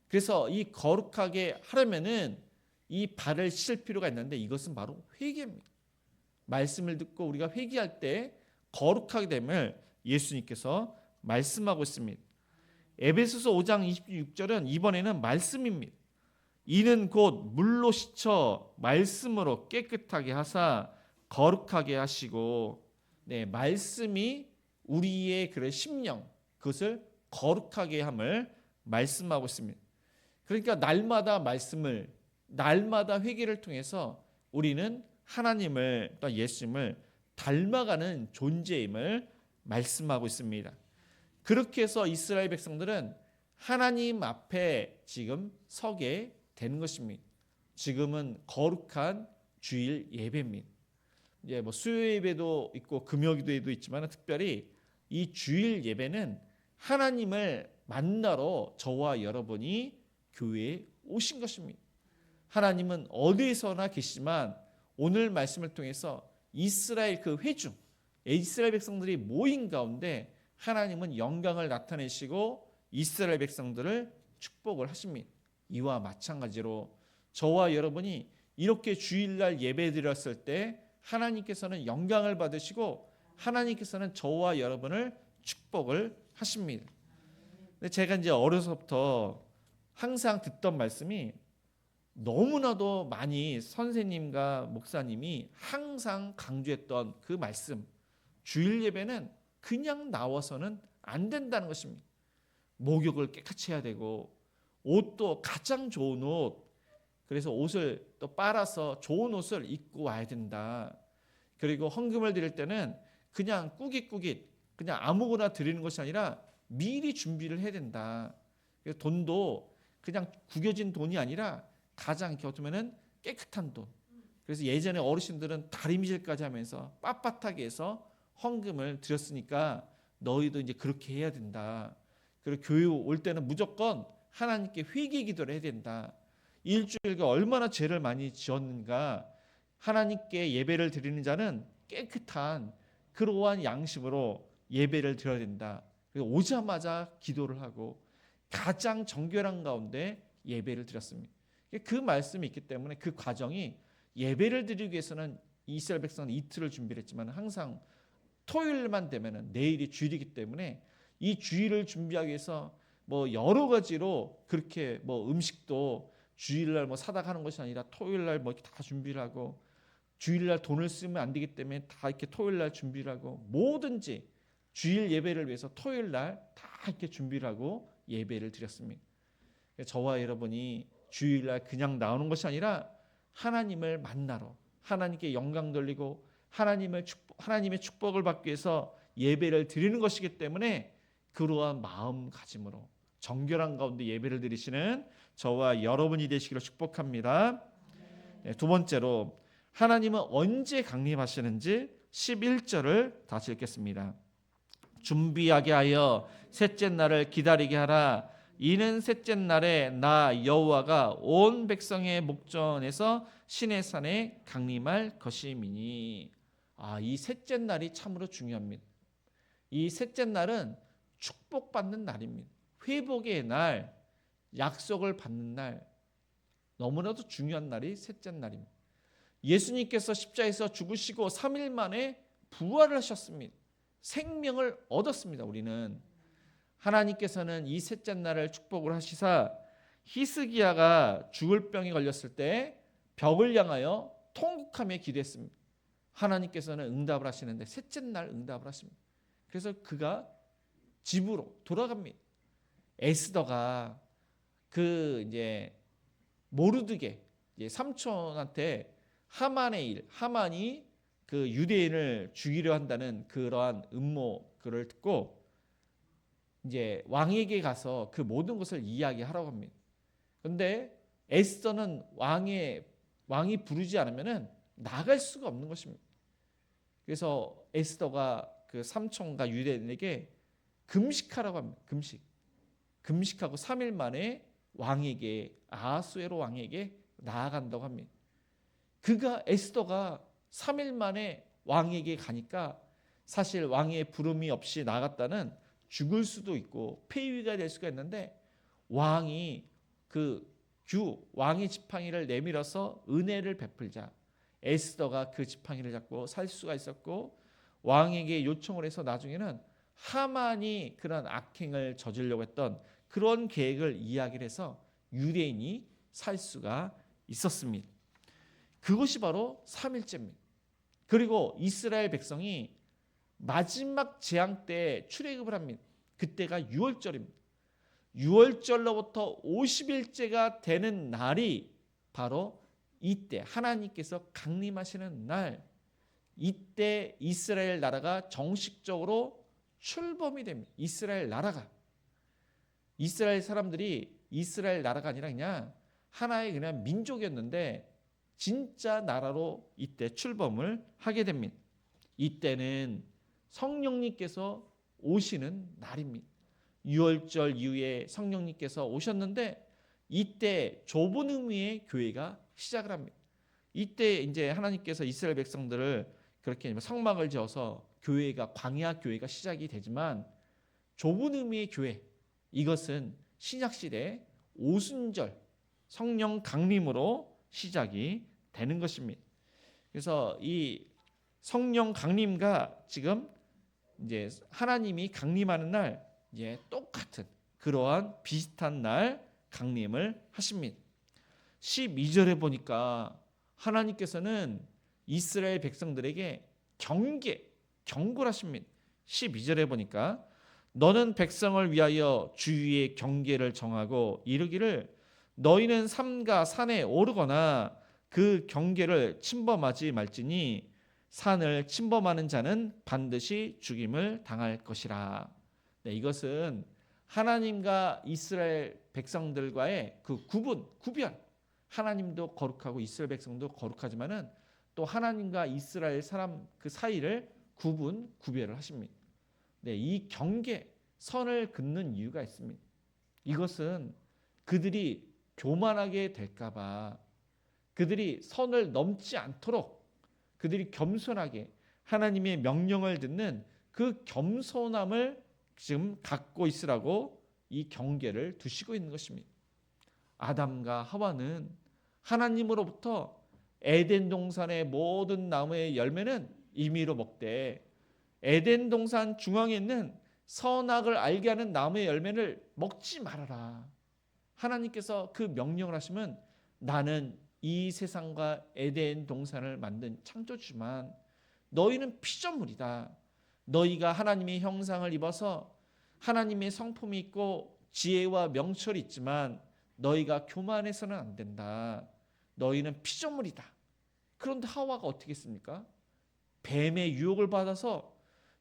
그래서 이 거룩하게 하려면은 이 발을 씻을 필요가 있는데 이것은 바로 회개입니다. 말씀을 듣고 우리가 회개할 때 거룩하게 됨을 예수님께서 말씀하고 있습니다. 에베소서 5장 26절은 이번에는 말씀입니다. 이는 곧 물로 씻어 말씀으로 깨끗하게 하사 거룩하게 하시고, 네, 말씀이 우리의 그 심령, 그것을 거룩하게 함을 말씀하고 있습니다. 그러니까 날마다 말씀을, 날마다 회개를 통해서 우리는 하나님을 또 예수님을 닮아가는 존재임을 말씀하고 있습니다. 그렇게 해서 이스라엘 백성들은 하나님 앞에 지금 서게 되는 것입니다. 지금은 거룩한 주일 예배입니다. 이제 뭐 수요 예배도 있고 금요 기도도 있지만 특별히 이 주일 예배는 하나님을 만나러 저와 여러분이 교회에 오신 것입니다. 하나님은 어디에서나 계시지만 오늘 말씀을 통해서 이스라엘 그 회중, 이스라엘 백성들이 모인 가운데 하나님은 영광을 나타내시고 이스라엘 백성들을 축복을 하십니다. 이와 마찬가지로 저와 여러분이 이렇게 주일날 예배 드렸을 때 하나님께서는 영광을 받으시고 하나님께서는 저와 여러분을 축복을 하십니다. 근데 제가 이제 어려서부터 항상 듣던 말씀이 너무나도 많이 선생님과 목사님이 항상 강조했던 그 말씀, 주일 예배는 그냥 나와서는 안 된다는 것입니다. 목욕을 깨끗이 해야 되고 옷도 가장 좋은 옷, 그래서 옷을 또 빨아서 좋은 옷을 입고 와야 된다. 그리고 헌금을 드릴 때는 그냥 꾸깃꾸깃 그냥 아무거나 드리는 것이 아니라 미리 준비를 해야 된다. 그래서 돈도 그냥 구겨진 돈이 아니라 가장 이렇게 어쩌면은 깨끗한 돈. 그래서 예전에 어르신들은 다리미질까지 하면서 빳빳하게 해서 헌금을 드렸으니까 너희도 이제 그렇게 해야 된다. 그리고 교회 올 때는 무조건 하나님께 회개 기도를 해야 된다. 일주일간 얼마나 죄를 많이 지었는가. 하나님께 예배를 드리는 자는 깨끗한 그러한 양심으로 예배를 드려야 된다. 그래서 오자마자 기도를 하고 가장 정결한 가운데 예배를 드렸습니다. 그 말씀이 있기 때문에 그 과정이 예배를 드리기 위해서는 이스라엘 백성은 이틀을 준비를 했지만 항상 토요일만 되면은 내일이 주일이기 때문에 이 주일을 준비하기 위해서 뭐 여러 가지로 그렇게 뭐 음식도 주일날 뭐 사다 가는 것이 아니라 토요일날 뭐 이렇게 다 준비를 하고 주일날 돈을 쓰면 안 되기 때문에 다 이렇게 토요일날 준비를 하고 뭐든지 주일 예배를 위해서 토요일날 다 이렇게 준비를 하고 예배를 드렸습니다. 저와 여러분이 주일날 그냥 나오는 것이 아니라 하나님을 만나러 하나님께 영광 돌리고 하나님의 축복을 받기 위해서 예배를 드리는 것이기 때문에 그러한 마음가짐으로 정결한 가운데 예배를 드리시는 저와 여러분이 되시기를 축복합니다. 네, 두 번째로 하나님은 언제 강림하시는지 11절을 다시 읽겠습니다. 준비하게 하여 셋째 날을 기다리게 하라. 이는 셋째 날에 나 여호와가 온 백성의 목전에서 신의 산에 강림할 것임이니. 이 셋째 날이 참으로 중요합니다. 이 셋째 날은 축복받는 날입니다. 회복의 날, 약속을 받는 날, 너무나도 중요한 날이 셋째 날입니다. 예수님께서 십자가에서 죽으시고 3일 만에 부활을 하셨습니다. 생명을 얻었습니다. 우리는 하나님께서는 이 셋째 날을 축복을 하시사 히스기야가 죽을 병에 걸렸을 때 벽을 향하여 통곡하며 기도했습니다. 하나님께서는 응답을 하시는데 셋째 날 응답을 하십니다. 그래서 그가 집으로 돌아갑니다. 에스더가 그 이제 모르드게 삼촌한테 하만이 그 유대인을 죽이려 한다는 그러한 음모를 듣고 이제 왕에게 가서 그 모든 것을 이야기하라고 합니다. 그런데 에스더는 왕이 부르지 않으면은 나갈 수가 없는 것입니다. 그래서 에스더가 그 삼촌과 유대인에게 금식하라고 합니다. 금식하고 3일 만에 아하수에로 왕에게 나아간다고 합니다. 에스더가 3일 만에 왕에게 가니까 사실 왕의 부름이 없이 나갔다는 죽을 수도 있고 폐위가 될 수가 있는데 왕이 왕의 지팡이를 내밀어서 은혜를 베풀자 에스더가 그 지팡이를 잡고 살 수가 있었고 왕에게 요청을 해서 나중에는 하만이 그런 악행을 저지르려고 했던 그런 계획을 이야기를 해서 유대인이 살 수가 있었습니다. 그것이 바로 3일째입니다. 그리고 이스라엘 백성이 마지막 재앙 때 출애굽을 합니다. 그때가 6월절입니다. 6월절로부터 50일째가 되는 날이 바로 이때 하나님께서 강림하시는 날, 이때 이스라엘 나라가 정식적으로 출범이 됩니다. 이스라엘 나라가. 이스라엘 사람들이 이스라엘 나라가 아니라 그냥 하나의 그냥 민족이었는데 진짜 나라로 이때 출범을 하게 됩니다. 이때는 성령님께서 오시는 날입니다. 유월절 이후에 성령님께서 오셨는데 이때 좁은 의미의 교회가 시작을 합니다. 이때 이제 하나님께서 이스라엘 백성들을 그렇게 성막을 지어서 교회가 광야 교회가 시작이 되지만 좁은 의미의 교회 이것은 신약 시대 오순절 성령 강림으로 시작이 되는 것입니다. 그래서 이 성령 강림과 지금 이제 하나님이 강림하는 날 이제 똑같은 그러한 비슷한 날 강림을 하십니다. 12절에 보니까 하나님께서는 이스라엘 백성들에게 경고를 하십니다. 12절에 보니까 너는 백성을 위하여 주위의 경계를 정하고 이르기를 너희는 삼가 산에 오르거나 그 경계를 침범하지 말지니 산을 침범하는 자는 반드시 죽임을 당할 것이라. 네, 이것은 하나님과 이스라엘 백성들과의 그 구별. 하나님도 거룩하고 이스라엘 백성도 거룩하지만은 또 하나님과 이스라엘 사람 그 사이를 구별을 하십니다. 네, 이 경계 선을 긋는 이유가 있습니다. 이것은 그들이 교만하게 될까봐 그들이 선을 넘지 않도록 그들이 겸손하게 하나님의 명령을 듣는 그 겸손함을 지금 갖고 있으라고 이 경계를 두시고 있는 것입니다. 아담과 하와는 하나님으로부터 에덴 동산의 모든 나무의 열매는 임의로 먹되 에덴 동산 중앙에 있는 선악을 알게 하는 나무의 열매를 먹지 말아라. 하나님께서 그 명령을 하시면 나는 이 세상과 에덴 동산을 만든 창조주지만 너희는 피조물이다. 너희가 하나님의 형상을 입어서 하나님의 성품이 있고 지혜와 명철이 있지만 너희가 교만해서는 안 된다. 너희는 피조물이다. 그런데 하와가 어떻게 했습니까? 뱀의 유혹을 받아서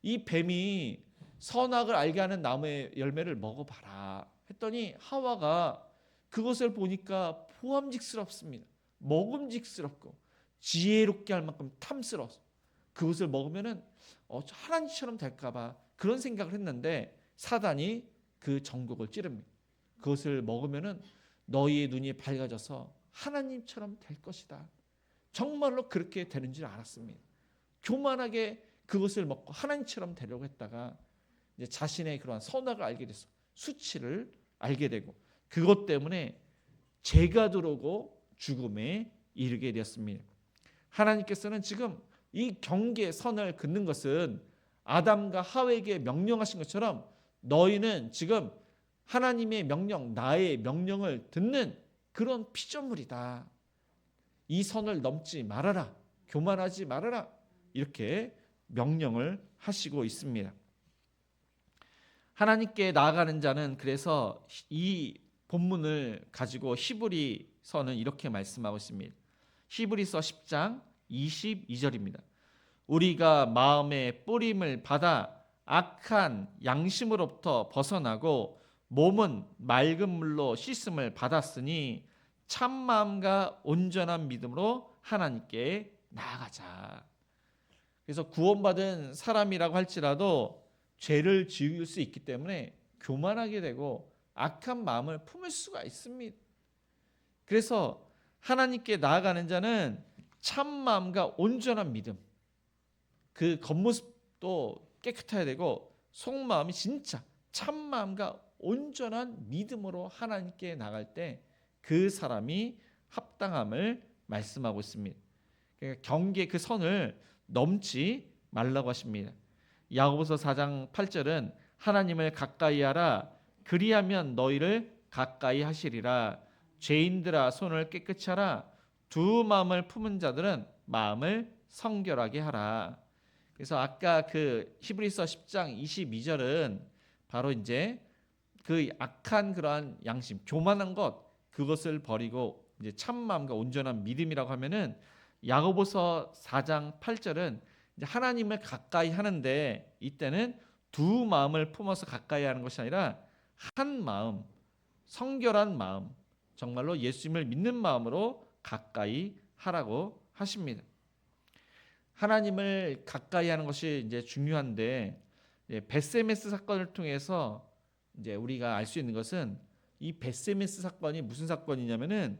이 뱀이 선악을 알게 하는 나무의 열매를 먹어봐라 했더니 하와가 그것을 보니까 보암직스럽습니다. 먹음직스럽고 지혜롭게 할 만큼 탐스러워서 그것을 먹으면은 하나님처럼 될까봐 그런 생각을 했는데 사단이 그 정곡을 찌릅니다. 그것을 먹으면은 너희의 눈이 밝아져서 하나님처럼 될 것이다. 정말로 그렇게 되는 줄 알았습니다. 교만하게 그것을 먹고 하나님처럼 되려고 했다가 이제 자신의 그러한 선악을 알게 돼서 수치를 알게 되고 그것 때문에 죄가 들어오고 죽음에 이르게 되었습니다. 하나님께서는 지금 이 경계 선을 긋는 것은 아담과 하와에게 명령하신 것처럼 너희는 지금 하나님의 명령, 나의 명령을 듣는 그런 피조물이다. 이 선을 넘지 말아라. 교만하지 말아라. 이렇게 명령을 하시고 있습니다. 하나님께 나아가는 자는 그래서 이 본문을 가지고 히브리서는 이렇게 말씀하고 있습니다. 히브리서 10장 22절입니다. 우리가 마음의 뿌림을 받아 악한 양심으로부터 벗어나고 몸은 맑은 물로 씻음을 받았으니 참 마음과 온전한 믿음으로 하나님께 나아가자. 그래서 구원받은 사람이라고 할지라도 죄를 지을 수 있기 때문에 교만하게 되고 악한 마음을 품을 수가 있습니다. 그래서 하나님께 나아가는 자는 참 마음과 온전한 믿음, 그 겉모습도 깨끗해야 되고 속마음이 진짜 참 마음과 온전한 믿음으로 하나님께 나갈 때 그 사람이 합당함을 말씀하고 있습니다. 그러니까 경계 그 선을 넘지 말라고 하십니다. 야고보서 4장 8절은 하나님을 가까이 하라 그리하면 너희를 가까이 하시리라. 죄인들아 손을 깨끗이 하라. 두 마음을 품은 자들은 마음을 성결하게 하라. 그래서 아까 그 히브리서 10장 22절은 바로 이제 그 악한 그러한 양심, 교만한 것 그것을 버리고 이제 참 마음과 온전한 믿음이라고 하면은 야고보서 4장 8절은 이제 하나님을 가까이 하는데 이때는 두 마음을 품어서 가까이 하는 것이 아니라 한 마음, 성결한 마음, 정말로 예수님을 믿는 마음으로 가까이 하라고 하십니다. 하나님을 가까이 하는 것이 이제 중요한데, 벳세메스 사건을 통해서 이제 우리가 알 수 있는 것은, 이 벳세메스 사건이 무슨 사건이냐면은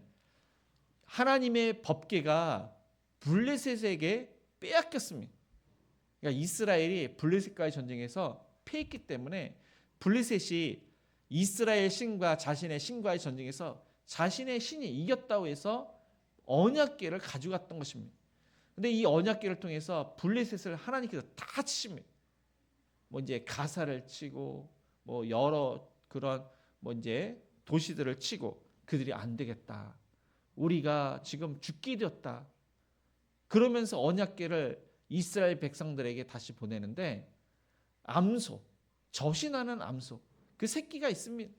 하나님의 법궤가 블레셋에게 빼앗겼습니다. 그러니까 이스라엘이 블레셋과의 전쟁에서 패했기 때문에 블레셋이 이스라엘 신과 자신의 신과의 전쟁에서 자신의 신이 이겼다고 해서 언약궤를 가져갔던 것입니다. 근데 이 언약궤를 통해서 블레셋을 하나님께서 다 치십니다. 뭐 이제 가사를 치고 뭐 여러 그런 뭐 이제 도시들을 치고, 그들이 안 되겠다, 우리가 지금 죽게 되었다, 그러면서 언약궤를 이스라엘 백성들에게 다시 보내는데, 암소, 젖이나는 암소, 그 새끼가 있습니다.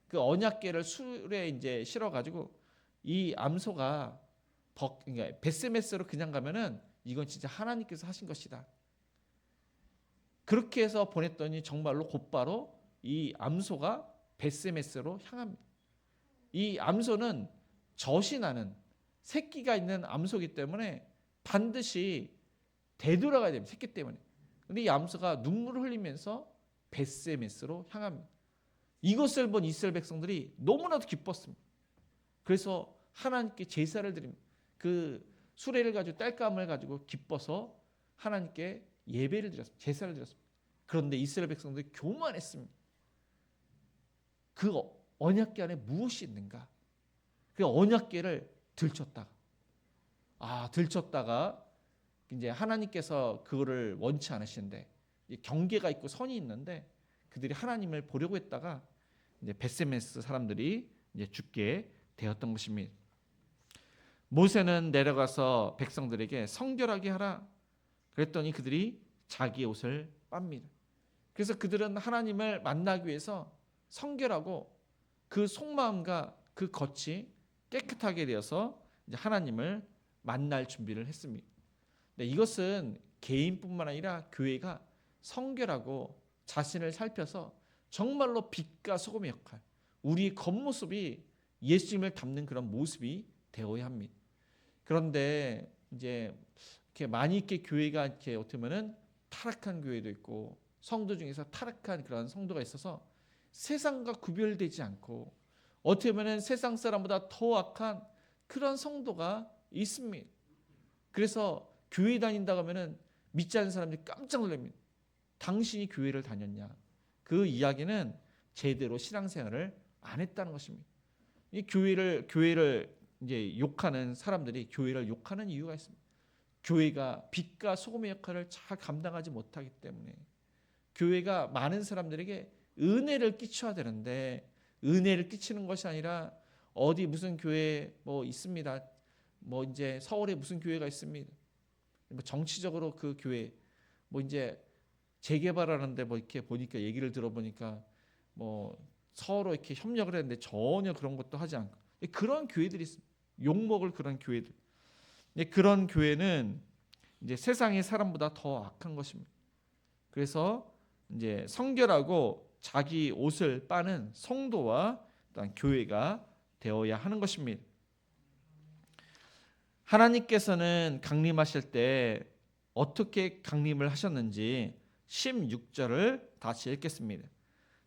그 언약궤를 술에 이제 실어 가지고 이 암소가 그러니까 벳세메스로 그냥 가면은 이건 진짜 하나님께서 하신 것이다. 그렇게 해서 보냈더니 정말로 곧바로 이 암소가 벳세메스로 향합니다. 이 암소는 젖이 나는 새끼가 있는 암소이기 때문에 반드시 되돌아가야 됩니다. 새끼 때문에. 근데 이 암소가 눈물을 흘리면서 벳세메스로 향합니다. 이것을 본 이스라엘 백성들이 너무나도 기뻤습니다. 그래서 하나님께 제사를 드립니다. 그 수레를 가지고 땔감을 가지고 기뻐서 하나님께 예배를 드렸습니다. 제사를 드렸습니다. 그런데 이스라엘 백성들이 교만했습니다. 그 언약궤 안에 무엇이 있는가? 그 언약궤를 들쳤다가 이제 하나님께서 그거를 원치 않으시는데, 경계가 있고 선이 있는데 그들이 하나님을 보려고 했다가 이제 벳세메스 사람들이 이제 죽게 되었던 것입니다. 모세는 내려가서 백성들에게 성결하게 하라 그랬더니 그들이 자기의 옷을 빱니다. 그래서 그들은 하나님을 만나기 위해서 성결하고 그 속마음과 그 겉이 깨끗하게 되어서 이제 하나님을 만날 준비를 했습니다. 이것은 개인뿐만 아니라 교회가 성결하고 자신을 살펴서 정말로 빛과 소금의 역할, 우리 겉모습이 예수님을 닮는 그런 모습이 되어야 합니다. 그런데 이제 이렇게 많이 있게 교회가 이렇게 어떻게 보면은 타락한 교회도 있고 성도 중에서 타락한 그런 성도가 있어서 세상과 구별되지 않고 어떻게 보면 세상 사람보다 더 악한 그런 성도가 있습니다. 그래서 교회 다닌다고 하면은 믿지 않는 사람들이 깜짝 놀랍니다. 당신이 교회를 다녔냐? 그 이야기는 제대로 신앙생활을 안 했다는 것입니다. 이 교회를 이제 욕하는 사람들이 교회를 욕하는 이유가 있습니다. 교회가 빛과 소금의 역할을 잘 감당하지 못하기 때문에, 교회가 많은 사람들에게 은혜를 끼쳐야 되는데 은혜를 끼치는 것이 아니라 어디 무슨 교회 뭐 있습니다. 뭐 이제 서울에 무슨 교회가 있습니다. 뭐 정치적으로 그 교회 뭐 이제 재개발하는데 뭐 이렇게 보니까 얘기를 들어보니까 뭐 서로 이렇게 협력을 했는데 전혀 그런 것도 하지 않고 그런 교회들이 있습니다. 욕먹을 그런 교회들. 그런 교회는 이제 세상의 사람보다 더 악한 것입니다. 그래서 이제 성결하고 자기 옷을 빠는 성도와 또한 교회가 되어야 하는 것입니다. 하나님께서는 강림하실 때 어떻게 강림을 하셨는지 16절을 다시 읽겠습니다.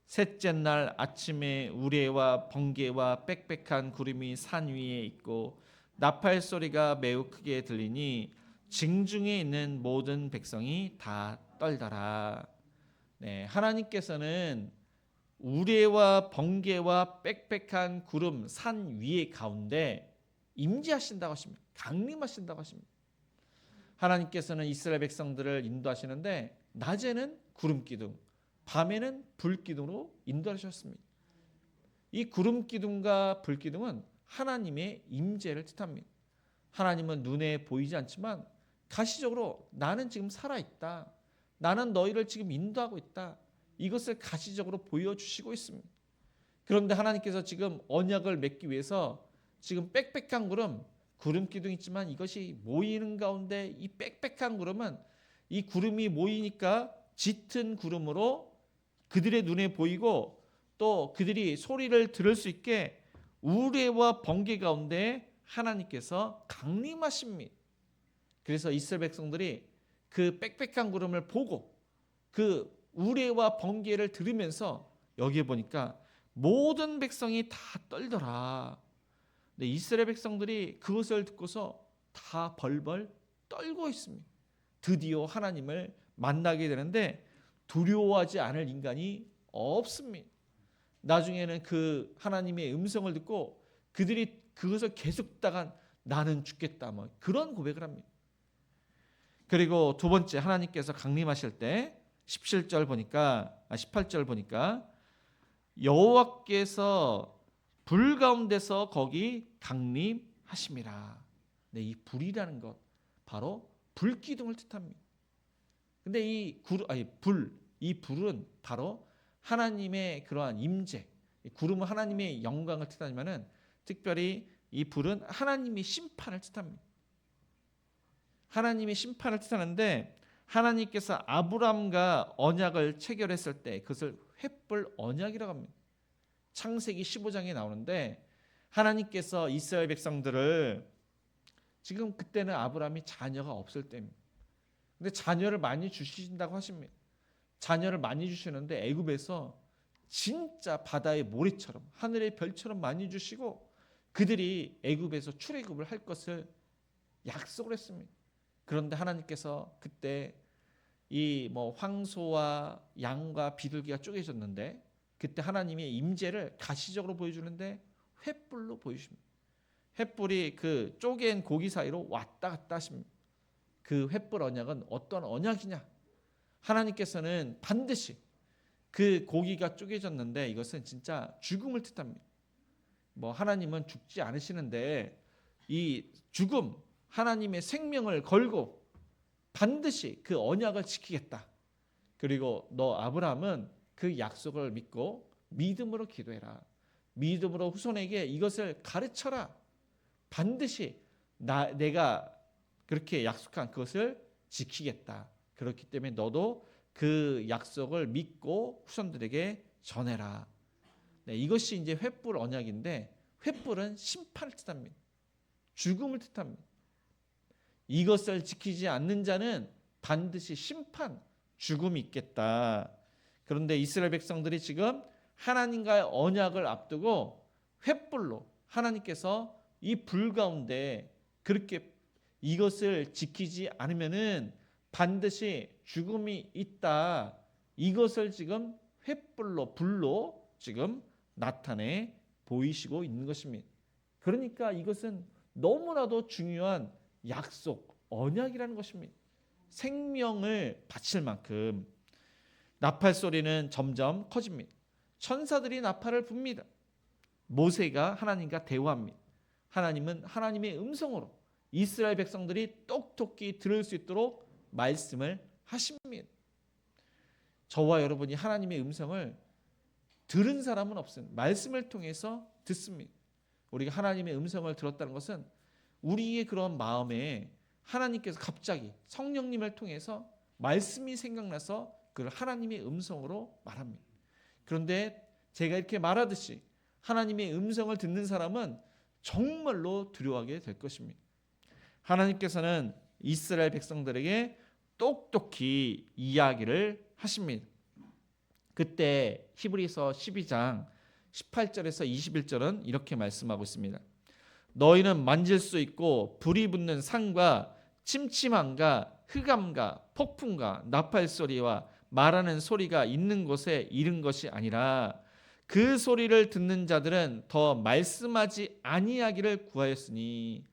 셋째 날 아침에 우레와 번개와 빽빽한 구름이 산 위에 있고 나팔 소리가 매우 크게 들리니 징중에 있는 모든 백성이 다 떨더라. 네, 하나님께서는 우레와 번개와 빽빽한 구름 산 위에 가운데 임재하신다고 하십니다. 강림하신다고 하십니다. 하나님께서는 이스라엘 백성들을 인도하시는데 낮에는 구름 기둥, 밤에는 불 기둥으로 인도하셨습니다. 이 구름 기둥과 불 기둥은 하나님의 임재를 뜻합니다. 하나님은 눈에 보이지 않지만 가시적으로 나는 지금 살아있다, 나는 너희를 지금 인도하고 있다, 이것을 가시적으로 보여주시고 있습니다. 그런데 하나님께서 지금 언약을 맺기 위해서 지금 빽빽한 구름 기둥이 있지만 이것이 모이는 가운데 이 빽빽한 구름은 이 구름이 모이니까 짙은 구름으로 그들의 눈에 보이고 또 그들이 소리를 들을 수 있게 우레와 번개 가운데 하나님께서 강림하십니다. 그래서 이스라엘 백성들이 그 빽빽한 구름을 보고 그 우레와 번개를 들으면서 여기에 보니까 모든 백성이 다 떨더라. 근데 이스라엘 백성들이 그것을 듣고서 다 벌벌 떨고 있습니다. 드디어 하나님을 만나게 되는데 두려워하지 않을 인간이 없습니다. 나중에는 그 하나님의 음성을 듣고 그들이 그것을 계속 듣다가 나는 죽겠다 뭐 그런 고백을 합니다. 그리고 두 번째 하나님께서 강림하실 때 18절 보니까 여호와께서 불 가운데서 거기 강림하심이라. 네, 이 불이라는 것 바로 불기둥을 뜻합니다. 근데 이 불은 바로 하나님의 그러한 임재, 구름은 하나님의 영광을 뜻하지만은 특별히 이 불은 하나님의 심판을 뜻합니다. 하나님의 심판을 뜻하는데 하나님께서 아브람과 언약을 체결했을 때 그것을 횃불 언약이라고 합니다. 창세기 15장에 나오는데 하나님께서 이스라엘 백성들을 지금 그때는 아브람이 자녀가 없을 때입니다. 근데 자녀를 많이 주신다고 하십니다. 자녀를 많이 주시는데 애굽에서 진짜 바다의 모래처럼 하늘의 별처럼 많이 주시고 그들이 애굽에서 출애굽을 할 것을 약속을 했습니다. 그런데 하나님께서 그때 이 황소와 양과 비둘기가 쪼개졌는데 그때 하나님의 임재를 가시적으로 보여주는데 횃불로 보여주십니다. 횃불이 그 쪼갠 고기 사이로 왔다 갔다 하십니다. 그 횃불 언약은 어떤 언약이냐? 하나님께서는 반드시 그 고기가 쪼개졌는데 이것은 진짜 죽음을 뜻합니다. 하나님은 죽지 않으시는데 이 죽음, 하나님의 생명을 걸고 반드시 그 언약을 지키겠다. 그리고 너 아브라함은 그 약속을 믿고 믿음으로 기도해라. 믿음으로 후손에게 이것을 가르쳐라. 반드시 내가 그렇게 약속한 그것을 지키겠다. 그렇기 때문에 너도 그 약속을 믿고 후손들에게 전해라. 네, 이것이 이제 횃불 언약인데 횃불은 심판을 뜻합니다. 죽음을 뜻합니다. 이것을 지키지 않는 자는 반드시 심판, 죽음이 있겠다. 그런데 이스라엘 백성들이 지금 하나님과의 언약을 앞두고 횃불로 하나님께서 이 불 가운데 그렇게 이것을 지키지 않으면은 반드시 죽음이 있다. 이것을 지금 횃불로 불로 지금 나타내 보이시고 있는 것입니다. 그러니까 이것은 너무나도 중요한 약속, 언약이라는 것입니다. 생명을 바칠 만큼 나팔 소리는 점점 커집니다. 천사들이 나팔을 붑니다. 모세가 하나님과 대화합니다. 하나님은 하나님의 음성으로 이스라엘 백성들이 똑똑히 들을 수 있도록 말씀을 하십니다. 저와 여러분이 하나님의 음성을 들은 사람은 없습니다. 말씀을 통해서 듣습니다. 우리가 하나님의 음성을 들었다는 것은 우리의 그런 마음에 하나님께서 갑자기 성령님을 통해서 말씀이 생각나서 그걸 하나님의 음성으로 말합니다. 그런데 제가 이렇게 말하듯이 하나님의 음성을 듣는 사람은 정말로 두려워하게 될 것입니다. 하나님께서는 이스라엘 백성들에게 똑똑히 이야기를 하십니다. 그때 히브리서 12장 18절에서 21절은 이렇게 말씀하고 있습니다. 너희는 만질 수 있고 불이 붙는 산과 침침함과 흑암과 폭풍과 나팔 소리와 말하는 소리가 있는 곳에 이른 것이 아니라 그 소리를 듣는 자들은 더 말씀하지 아니하기를 구하였으니.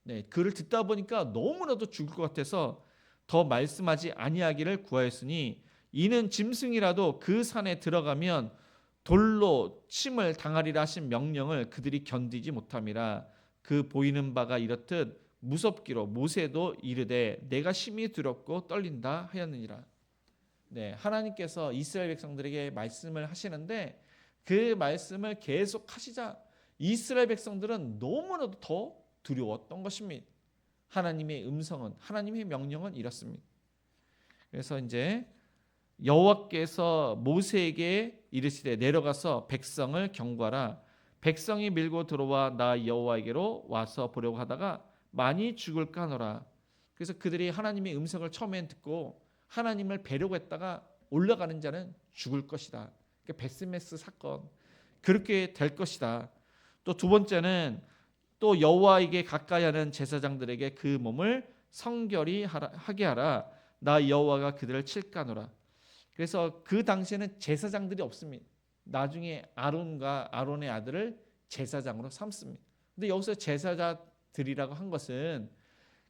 네, 그를 듣다 보니까 너무나도 죽을 것 같아서 더 말씀하지 아니하기를 구하였으니 이는 짐승이라도 그 산에 들어가면 돌로 침을 당하리라 하신 명령을 그들이 견디지 못함이라. 그 보이는 바가 이렇듯 무섭기로 모세도 이르되 내가 심히 두렵고 떨린다 하였느니라. 네, 하나님께서 이스라엘 백성들에게 말씀을 하시는데 그 말씀을 계속 하시자 이스라엘 백성들은 너무나도 더 두려웠던 것입니다. 하나님의 음성은, 하나님의 명령은 이렇습니다. 그래서 이제 여호와께서 모세에게 이르시되 내려가서 백성을 경고하라. 백성이 밀고 들어와 나 여호와에게로 와서 보려고 하다가 많이 죽을까 하노라. 그래서 그들이 하나님의 음성을 처음엔 듣고 하나님을 뵈려고 했다가 올라가는 자는 죽을 것이다. 그러니까 베스메스 사건 그렇게 될 것이다. 또 두 번째는 또 여호와에게 가까이 하는 제사장들에게 그 몸을 성결히 하게 하라. 나 여호와가 그들을 칠까 하노라. 그래서 그 당시에는 제사장들이 없습니다. 나중에 아론과 아론의 아들을 제사장으로 삼습니다. 근데 여기서 제사자들이라고 한 것은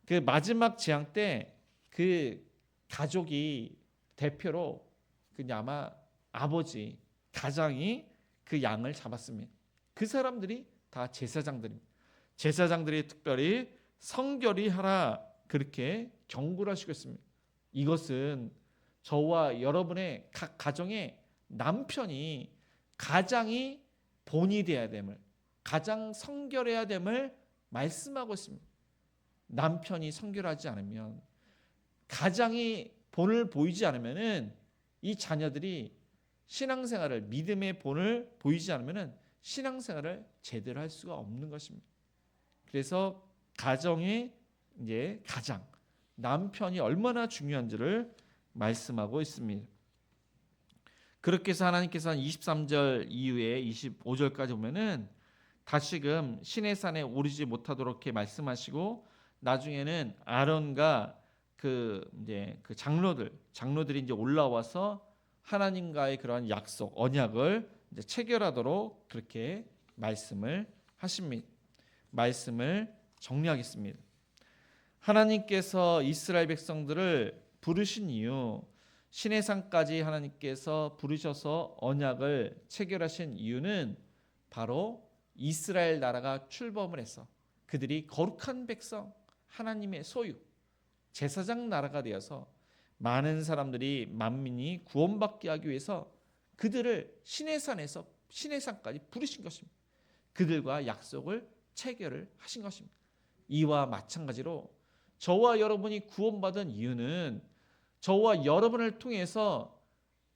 그 마지막 재앙 때 그 가족이 대표로 그냥 아마 아버지 가장이 그 양을 잡았습니다. 그 사람들이 다 제사장들입니다. 제사장들이 특별히 성결히 하라 그렇게 경고를 하시고 있습니다. 이것은 저와 여러분의 각 가정의 남편이 가장이 본이 되어야 됨을, 가장 성결해야 됨을 말씀하고 있습니다. 남편이 성결하지 않으면, 가장이 본을 보이지 않으면은 이 자녀들이 신앙생활을, 믿음의 본을 보이지 않으면은 신앙생활을 제대로 할 수가 없는 것입니다. 그래서 가정의 이제 가장, 남편이 얼마나 중요한지를 말씀하고 있습니다. 그렇게 해서 하나님께서는 23절 이후에 25절까지 보면은 다시금 시내산에 오르지 못하도록 이렇게 말씀하시고, 나중에는 아론과 그 장로들이 이제 올라와서 하나님과의 그러한 약속, 언약을 이제 체결하도록 그렇게 말씀을 하십니다. 말씀을 정리하겠습니다. 하나님께서 이스라엘 백성들을 부르신 이유, 시내산까지 하나님께서 부르셔서 언약을 체결하신 이유는 바로 이스라엘 나라가 출범을 해서 그들이 거룩한 백성, 하나님의 소유, 제사장 나라가 되어서 많은 사람들이, 만민이 구원받게 하기 위해서 그들을 시내산까지 부르신 것입니다. 그들과 약속을 체결을 하신 것입니다. 이와 마찬가지로 저와 여러분이 구원받은 이유는 저와 여러분을 통해서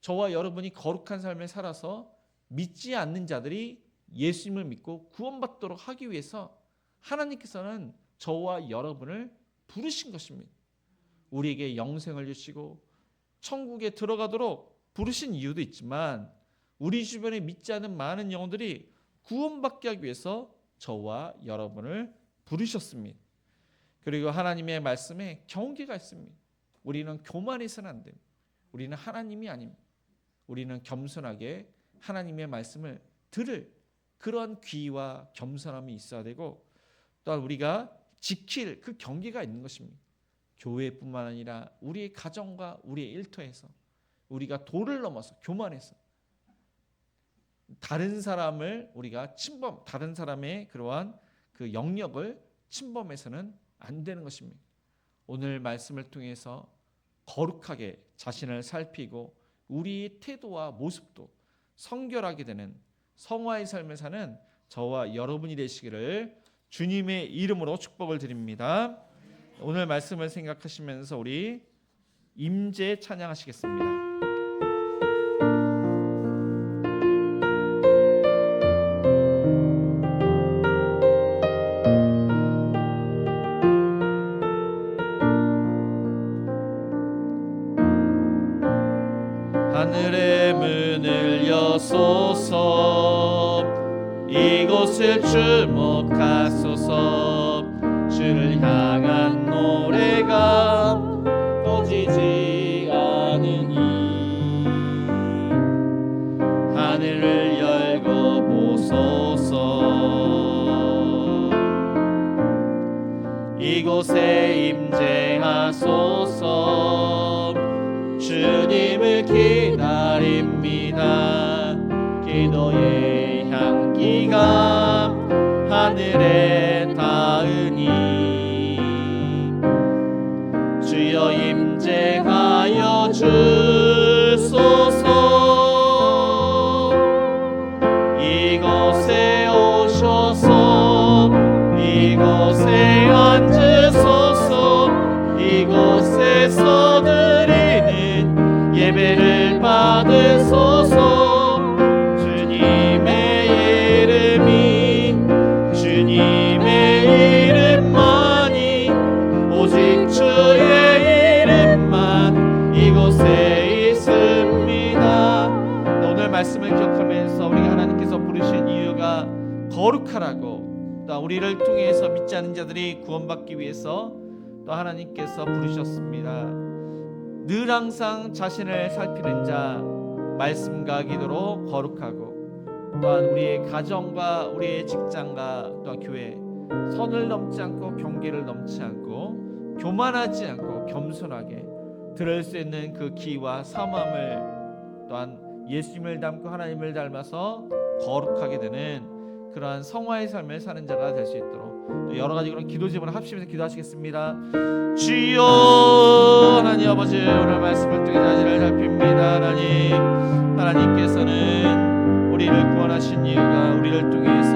저와 여러분이 거룩한 삶을 살아서 믿지 않는 자들이 예수님을 믿고 구원받도록 하기 위해서 하나님께서는 저와 여러분을 부르신 것입니다. 우리에게 영생을 주시고 천국에 들어가도록 부르신 이유도 있지만, 우리 주변에 믿지 않는 많은 영혼들이 구원받게 하기 위해서 저와 여러분을 부르셨습니다. 그리고 하나님의 말씀에 경계가 있습니다. 우리는 교만해서는 안 됩니다. 우리는 하나님이 아닙니다. 우리는 겸손하게 하나님의 말씀을 들을 그러한 귀와 겸손함이 있어야 되고, 또한 우리가 지킬 그 경계가 있는 것입니다. 교회뿐만 아니라 우리의 가정과 우리의 일터에서 우리가 도를 넘어서 교만해서 다른 사람을 우리가 다른 사람의 그러한 그 영역을 침범해서는 안 되는 것입니다. 오늘 말씀을 통해서 거룩하게 자신을 살피고 우리의 태도와 모습도 성결하게 되는 성화의 삶을 사는 저와 여러분이 되시기를 주님의 이름으로 축복을 드립니다. 오늘 말씀을 생각하시면서 우리 임재 찬양하시겠습니다. 하늘의 문을 여소서, 이곳을 주목하소서. 주를 향한 노래가 꺼지지 않으니 하늘을 열고 보소서. 이곳에 임재하소서. 주님을 기다립니다. 기도의 향기가 하늘에 닿으니 주여 임재하여 주소서. 이곳에 오셔서 이곳에 앉으소서. 이곳에서 드리는 예배를 말씀을 기억하면서 우리가 하나님께서 부르신 이유가 거룩하라고, 또 우리를 통해서 믿지 않는 자들이 구원받기 위해서 또 하나님께서 부르셨습니다. 늘 항상 자신을 살피는 자, 말씀과 기도로 거룩하고, 또한 우리의 가정과 우리의 직장과 또한 교회, 선을 넘지 않고 경계를 넘지 않고 교만하지 않고 겸손하게 들을 수 있는 그 기와 사모함을, 또한 예수님을 닮고 하나님을 닮아서 거룩하게 되는 그러한 성화의 삶을 사는 자가 될 수 있도록 또 여러 가지 그런 기도 제목을 합심해서 기도하시겠습니다. 주여 하나님 아버지, 오늘 말씀을 통해 자신을 살핍니다. 하나님께서는 우리를 구원하신 이유가 우리를 통해서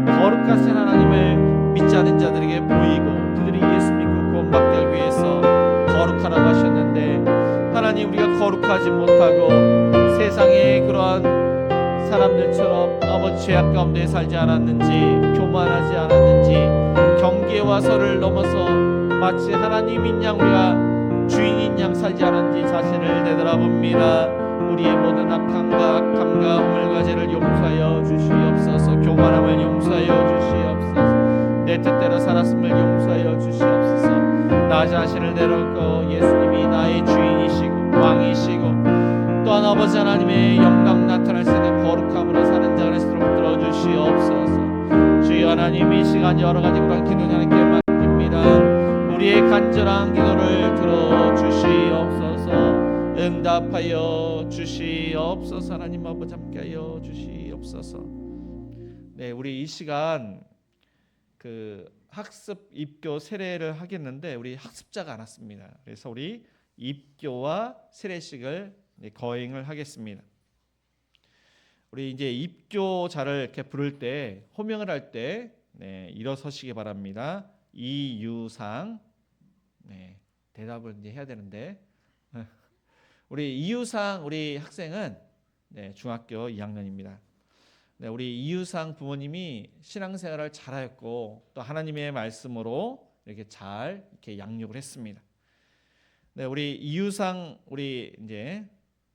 거룩하신 하나님을 믿지 않은 자들에게 보이고 그들이 예수 믿고 구원받기 하기 위해서 거룩하라고 하셨는데, 하나님 우리가 거룩하지 못하고 세상의 그러한 사람들처럼 아버지 죄악 가운데 살지 않았는지, 교만하지 않았는지, 경계와 선을 넘어서 마치 하나님인 양 우리가 주인인 양 살지 않았는지 자신을 되돌아봅니다. 우리의 모든 악함과 허물과 죄를 용서하여 주시옵소서. 교만함을 용서하여 주시옵소서. 내 뜻대로 살았음을 용서하여 주시옵소서. 나 자신을 내려놓고 예수님이 나의 주인이시고 왕이시고 또한 아버지 하나님의 영광 나타날 수 있는 거룩함으로 사는 자가 되도록 들어주시옵소서. 주여 하나님, 이 시간 여러 가지 그런 기도 하나님께 맡깁니다. 우리의 간절한 기도를 들어주시옵소서. 응답하여 주시옵소서. 하나님 아버지 함께하여 주시옵소서. 네, 우리 이 시간 그 학습 입교 세례를 하겠는데 우리 학습자가 안 왔습니다. 그래서 우리 입교와 세례식을 거행을 하겠습니다. 우리 이제 입교자를 이렇게 부를 때, 호명을 할 때 일어서시기 바랍니다. 이유상. 대답을 이제 해야 되는데 우리 이유상 우리 학생은 중학교 2학년입니다. 우리 이유상 부모님이 신앙생활을 잘하였고 또 하나님의 말씀으로 이렇게 잘 이렇게 양육을 했습니다. 우리 이유상 우리 이제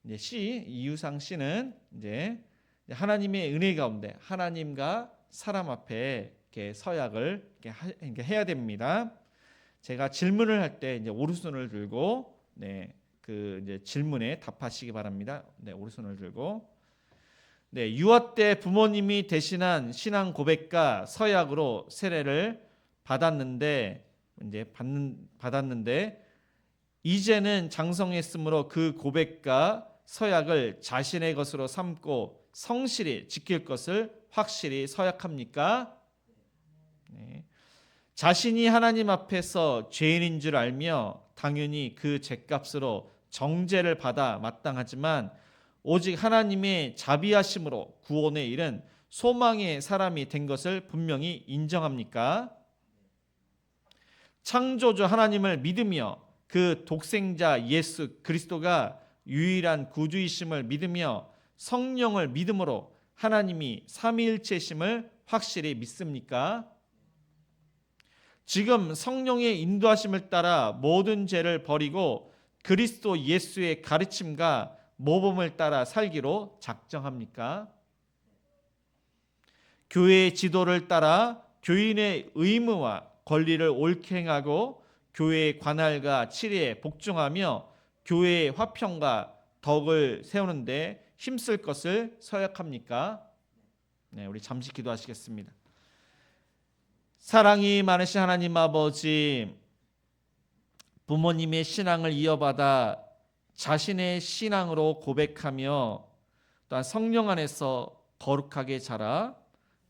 이유상 씨는 이제 하나님의 은혜 가운데 하나님과 사람 앞에 이렇게 서약을 이렇게 해야 됩니다. 제가 질문을 할 때 이제 오른손을 들고 그 이제 질문에 답하시기 바랍니다. 오른손을 들고. 유아 때 부모님이 대신한 신앙 고백과 서약으로 세례를 받았는데 이제는 장성했으므로 그 고백과 서약을 자신의 것으로 삼고 성실히 지킬 것을 확실히 서약합니까? 자신이 하나님 앞에서 죄인인 줄 알며 당연히 그 죄값으로 정죄를 받아 마땅하지만 오직 하나님의 자비하심으로 구원에 이른 소망의 사람이 된 것을 분명히 인정합니까? 창조주 하나님을 믿으며 그 독생자 예수 그리스도가 유일한 구주이심을 믿으며 성령을 믿음으로 하나님이 삼위일체심을 확실히 믿습니까? 지금 성령의 인도하심을 따라 모든 죄를 버리고 그리스도 예수의 가르침과 모범을 따라 살기로 작정합니까? 교회의 지도를 따라 교인의 의무와 권리를 옳게 행하고 교회의 관할과 치리에 복종하며 교회의 화평과 덕을 세우는데 힘쓸 것을 서약합니까? 우리 잠시 기도하시겠습니다. 사랑이 많으신 하나님 아버지, 부모님의 신앙을 이어받아 자신의 신앙으로 고백하며 또한 성령 안에서 거룩하게 자라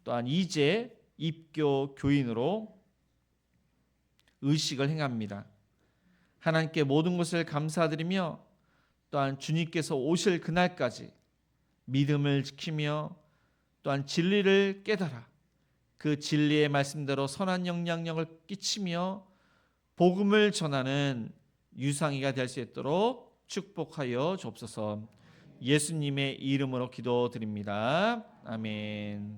또한 이제 입교 교인으로 의식을 행합니다. 하나님께 모든 것을 감사드리며 또한 주님께서 오실 그날까지 믿음을 지키며 또한 진리를 깨달아 그 진리의 말씀대로 선한 영향력을 끼치며 복음을 전하는 유상이가 될 수 있도록 축복하여 주옵소서. 예수님의 이름으로 기도드립니다. 아멘.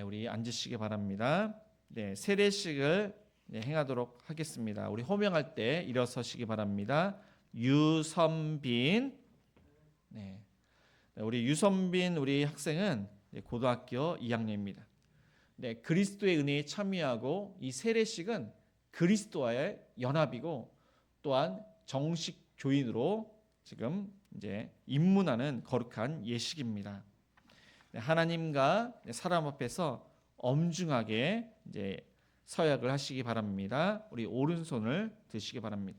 우리 앉으시기 바랍니다. 세례식을 행하도록 하겠습니다. 우리 호명할 때 일어서시기 바랍니다. 유선빈. 우리 유선빈 우리 학생은 고등학교 2학년입니다. 네, 그리스도의 은혜에 참여하고 이 세례식은 그리스도와의 연합이고 또한 정식 교인으로 지금 이제 입문하는 거룩한 예식입니다. 네, 하나님과 사람 앞에서 엄중하게 이제 서약을 하시기 바랍니다. 우리 오른손을 드시기 바랍니다.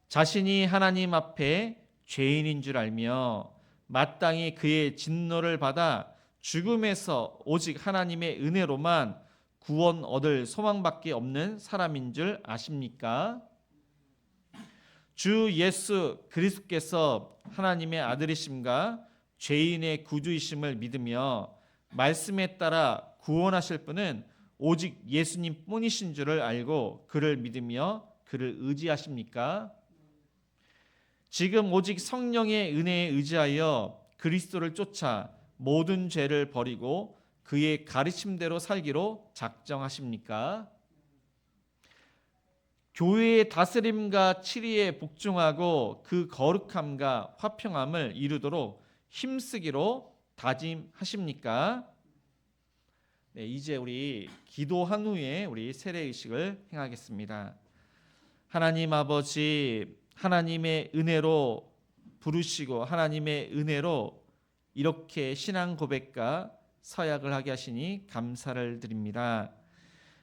자신이 하나님 앞에 죄인인 줄 알며 마땅히 그의 진노를 받아 죽음에서 오직 하나님의 은혜로만 구원 얻을 소망밖에 없는 사람인 줄 아십니까? 주 예수 그리스도께서 하나님의 아들이심과 죄인의 구주이심을 믿으며 말씀에 따라 구원하실 분은 오직 예수님 뿐이신 줄을 알고 그를 믿으며 그를 의지하십니까? 지금 오직 성령의 은혜에 의지하여 그리스도를 쫓아 모든 죄를 버리고 그의 가르침대로 살기로 작정하십니까? 교회의 다스림과 치리에 복종하고 그 거룩함과 화평함을 이루도록 힘쓰기로 다짐하십니까? 네, 이제 우리 기도한 후에 우리 세례의식을 행하겠습니다. 하나님 아버지, 하나님의 은혜로 부르시고 하나님의 은혜로 이렇게 신앙 고백과 서약을 하게 하시니 감사를 드립니다.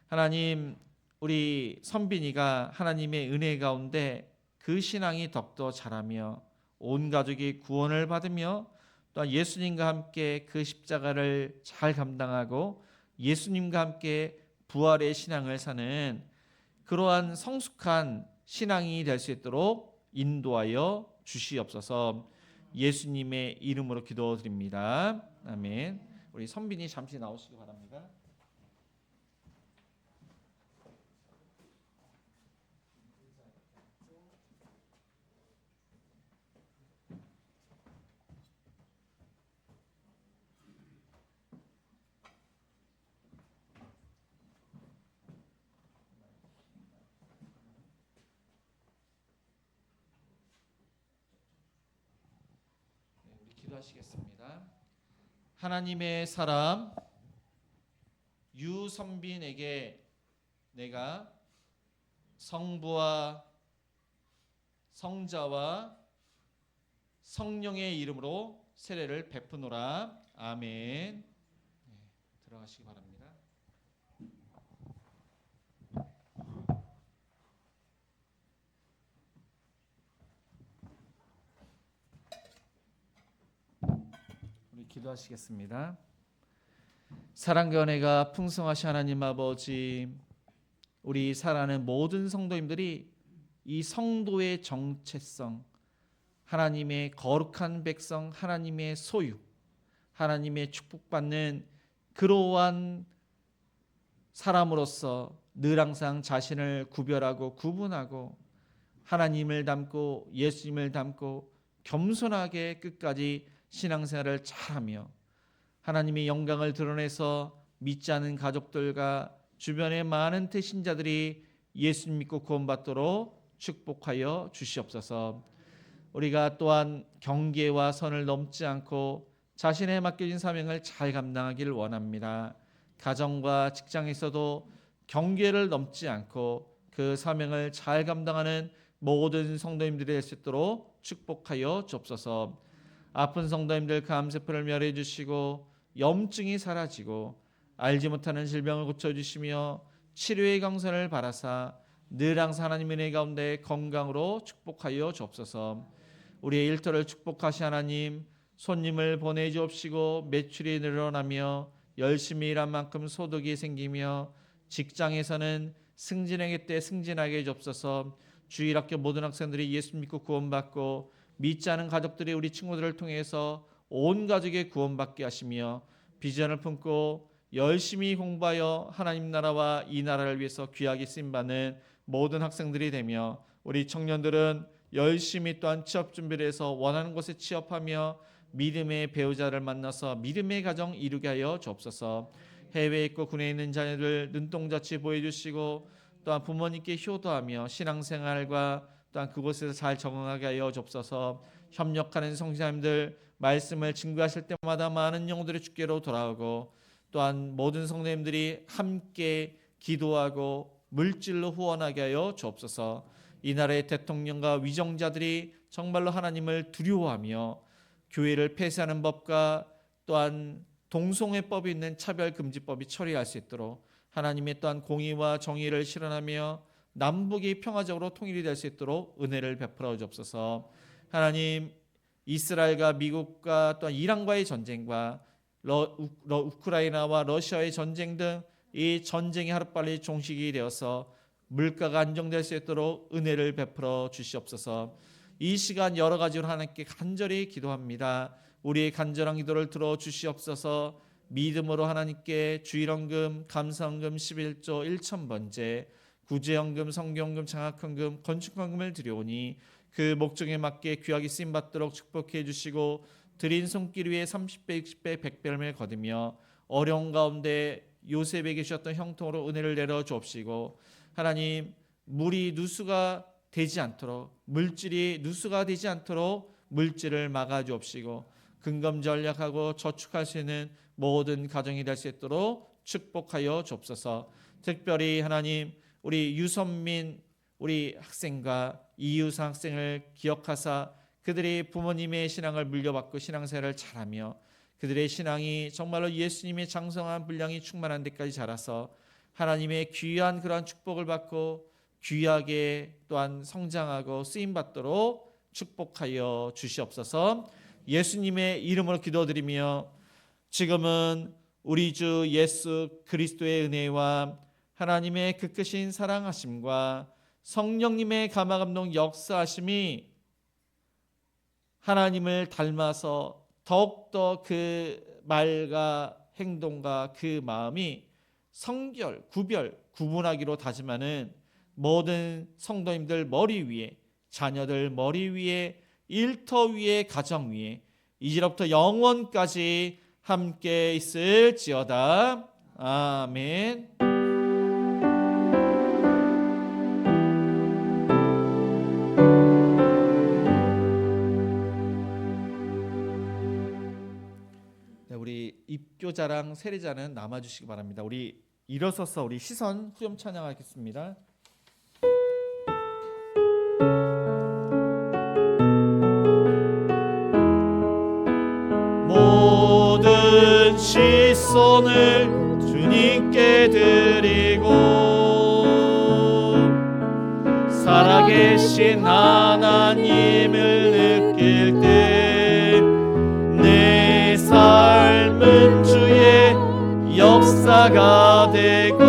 하나님, 우리 선빈이가 하나님의 은혜 가운데 그 신앙이 더욱더 자라며 온 가족이 구원을 받으며 또한 예수님과 함께 그 십자가를 잘 감당하고 예수님과 함께 부활의 신앙을 사는 그러한 성숙한 신앙이 될 수 있도록 인도하여 주시옵소서. 예수님의 이름으로 기도드립니다. 아멘. 우리 선빈이 잠시 나오시기 바랍니다. 기도하시겠습니다. 하나님의 사람 유선빈에게 내가 성부와 성자와 성령의 이름으로 세례를 베푸노라. 아멘. 네, 들어가시기 바랍니다. 기도하시겠습니다. 사랑과 은혜가 풍성하신 하나님 아버지, 우리 사랑하는 모든 성도님들이 이 성도의 정체성, 하나님의 거룩한 백성, 하나님의 소유, 하나님의 축복받는 그러한 사람으로서 늘 항상 자신을 구별하고 구분하고 하나님을 닮고 예수님을 닮고 겸손하게 끝까지 신앙생활을 잘하며 하나님의 영광을 드러내서 믿지 않은 가족들과 주변의 많은 태신자들이 예수님 믿고 구원받도록 축복하여 주시옵소서. 우리가 또한 경계와 선을 넘지 않고 자신의 맡겨진 사명을 잘 감당하기를 원합니다. 가정과 직장에서도 경계를 넘지 않고 그 사명을 잘 감당하는 모든 성도님들이 될 수 있도록 축복하여 주옵소서. 아픈 성도님들 감세포를 멸해 주시고 염증이 사라지고 알지 못하는 질병을 고쳐주시며 치료의 강선을 바라사 늘 항상 하나님의 은혜 가운데 건강으로 축복하여 주옵소서. 우리의 일터를 축복하시 하나님, 손님을 보내주옵시고 매출이 늘어나며 열심히 일한 만큼 소득이 생기며 직장에서는 승진하게 때 승진하게 해주옵소서. 주일학교 모든 학생들이 예수 믿고 구원받고 믿지 않은 가족들이 우리 친구들을 통해서 온 가족의 구원받게 하시며 비전을 품고 열심히 공부하여 하나님 나라와 이 나라를 위해서 귀하게 쓰임받는 모든 학생들이 되며 우리 청년들은 열심히 또한 취업 준비를 해서 원하는 곳에 취업하며 믿음의 배우자를 만나서 믿음의 가정 이루게 하여 주옵소서. 해외에 있고 군에 있는 자녀들 눈동자치 보여주시고 또한 부모님께 효도하며 신앙생활과 또한 그곳에서 잘 적응하게 하여 주옵소서. 협력하는 성도님들 말씀을 증거하실 때마다 많은 영혼들이 주께로 돌아오고 또한 모든 성도님들이 함께 기도하고 물질로 후원하게 하여 주옵소서. 이 나라의 대통령과 위정자들이 정말로 하나님을 두려워하며 교회를 폐쇄하는 법과 또한 동성애법이 있는 차별금지법이 처리할 수 있도록 하나님의 또한 공의와 정의를 실현하며 남북이 평화적으로 통일이 될 수 있도록 은혜를 베풀어 주옵소서. 하나님, 이스라엘과 미국과 또한 이란과의 전쟁과 우크라이나와 러시아의 전쟁 등 이 전쟁이 하루빨리 종식이 되어서 물가가 안정될 수 있도록 은혜를 베풀어 주시옵소서. 이 시간 여러 가지로 하나님께 간절히 기도합니다. 우리의 간절한 기도를 들어 주시옵소서. 믿음으로 하나님께 주일헌금, 감사헌금 11조 1,000번째, 구제헌금, 성경헌금, 장학헌금, 건축헌금을 드려오니 그 목적에 맞게 귀하게 쓰임받도록 축복해 주시고 드린 손길 위에 30배, 60배, 100배를 거두며 어려운 가운데 요셉에게 주셨던 형통으로 은혜를 내려 주옵시고 하나님, 물이 누수가 되지 않도록, 물질이 누수가 되지 않도록 물질을 막아 주옵시고 근검 전략하고 저축할 수 있는 모든 가정이 될 수 있도록 축복하여 주옵소서. 특별히 하나님, 우리 유선민 우리 학생과 이유상 학생을 기억하사 그들이 부모님의 신앙을 물려받고 신앙생활을 잘하며 그들의 신앙이 정말로 예수님의 장성한 분량이 충만한 데까지 자라서 하나님의 귀한 그러한 축복을 받고 귀하게 또한 성장하고 쓰임받도록 축복하여 주시옵소서. 예수님의 이름으로 기도드리며 지금은 우리 주 예수 그리스도의 은혜와 하나님의 그 크신 사랑하심과 성령님의 감화감동 역사하심이 하나님을 닮아서 더욱더 그 말과 행동과 그 마음이 성결, 구분하기로 다짐하는 모든 성도님들 머리 위에, 자녀들 머리 위에, 일터 위에, 가정 위에 이제로부터 영원까지 함께 있을지어다. 아멘. 우리 입교자랑 세례자는 남아주시기 바랍니다. 우리 일어서서 우리 시선 후렴 찬양하겠습니다. 모든 시선을 주님께 드리고 살아계신 하나님을 느낄 때 내 삶은 주의 역사가 되고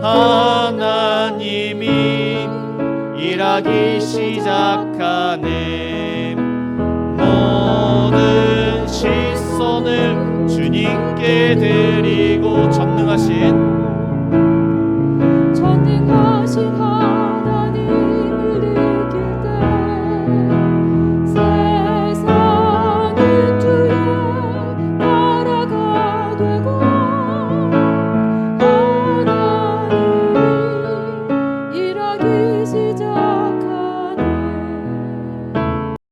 하나님이 일하기 시작하네. 모든 시선을 주님께 드리고 전능하신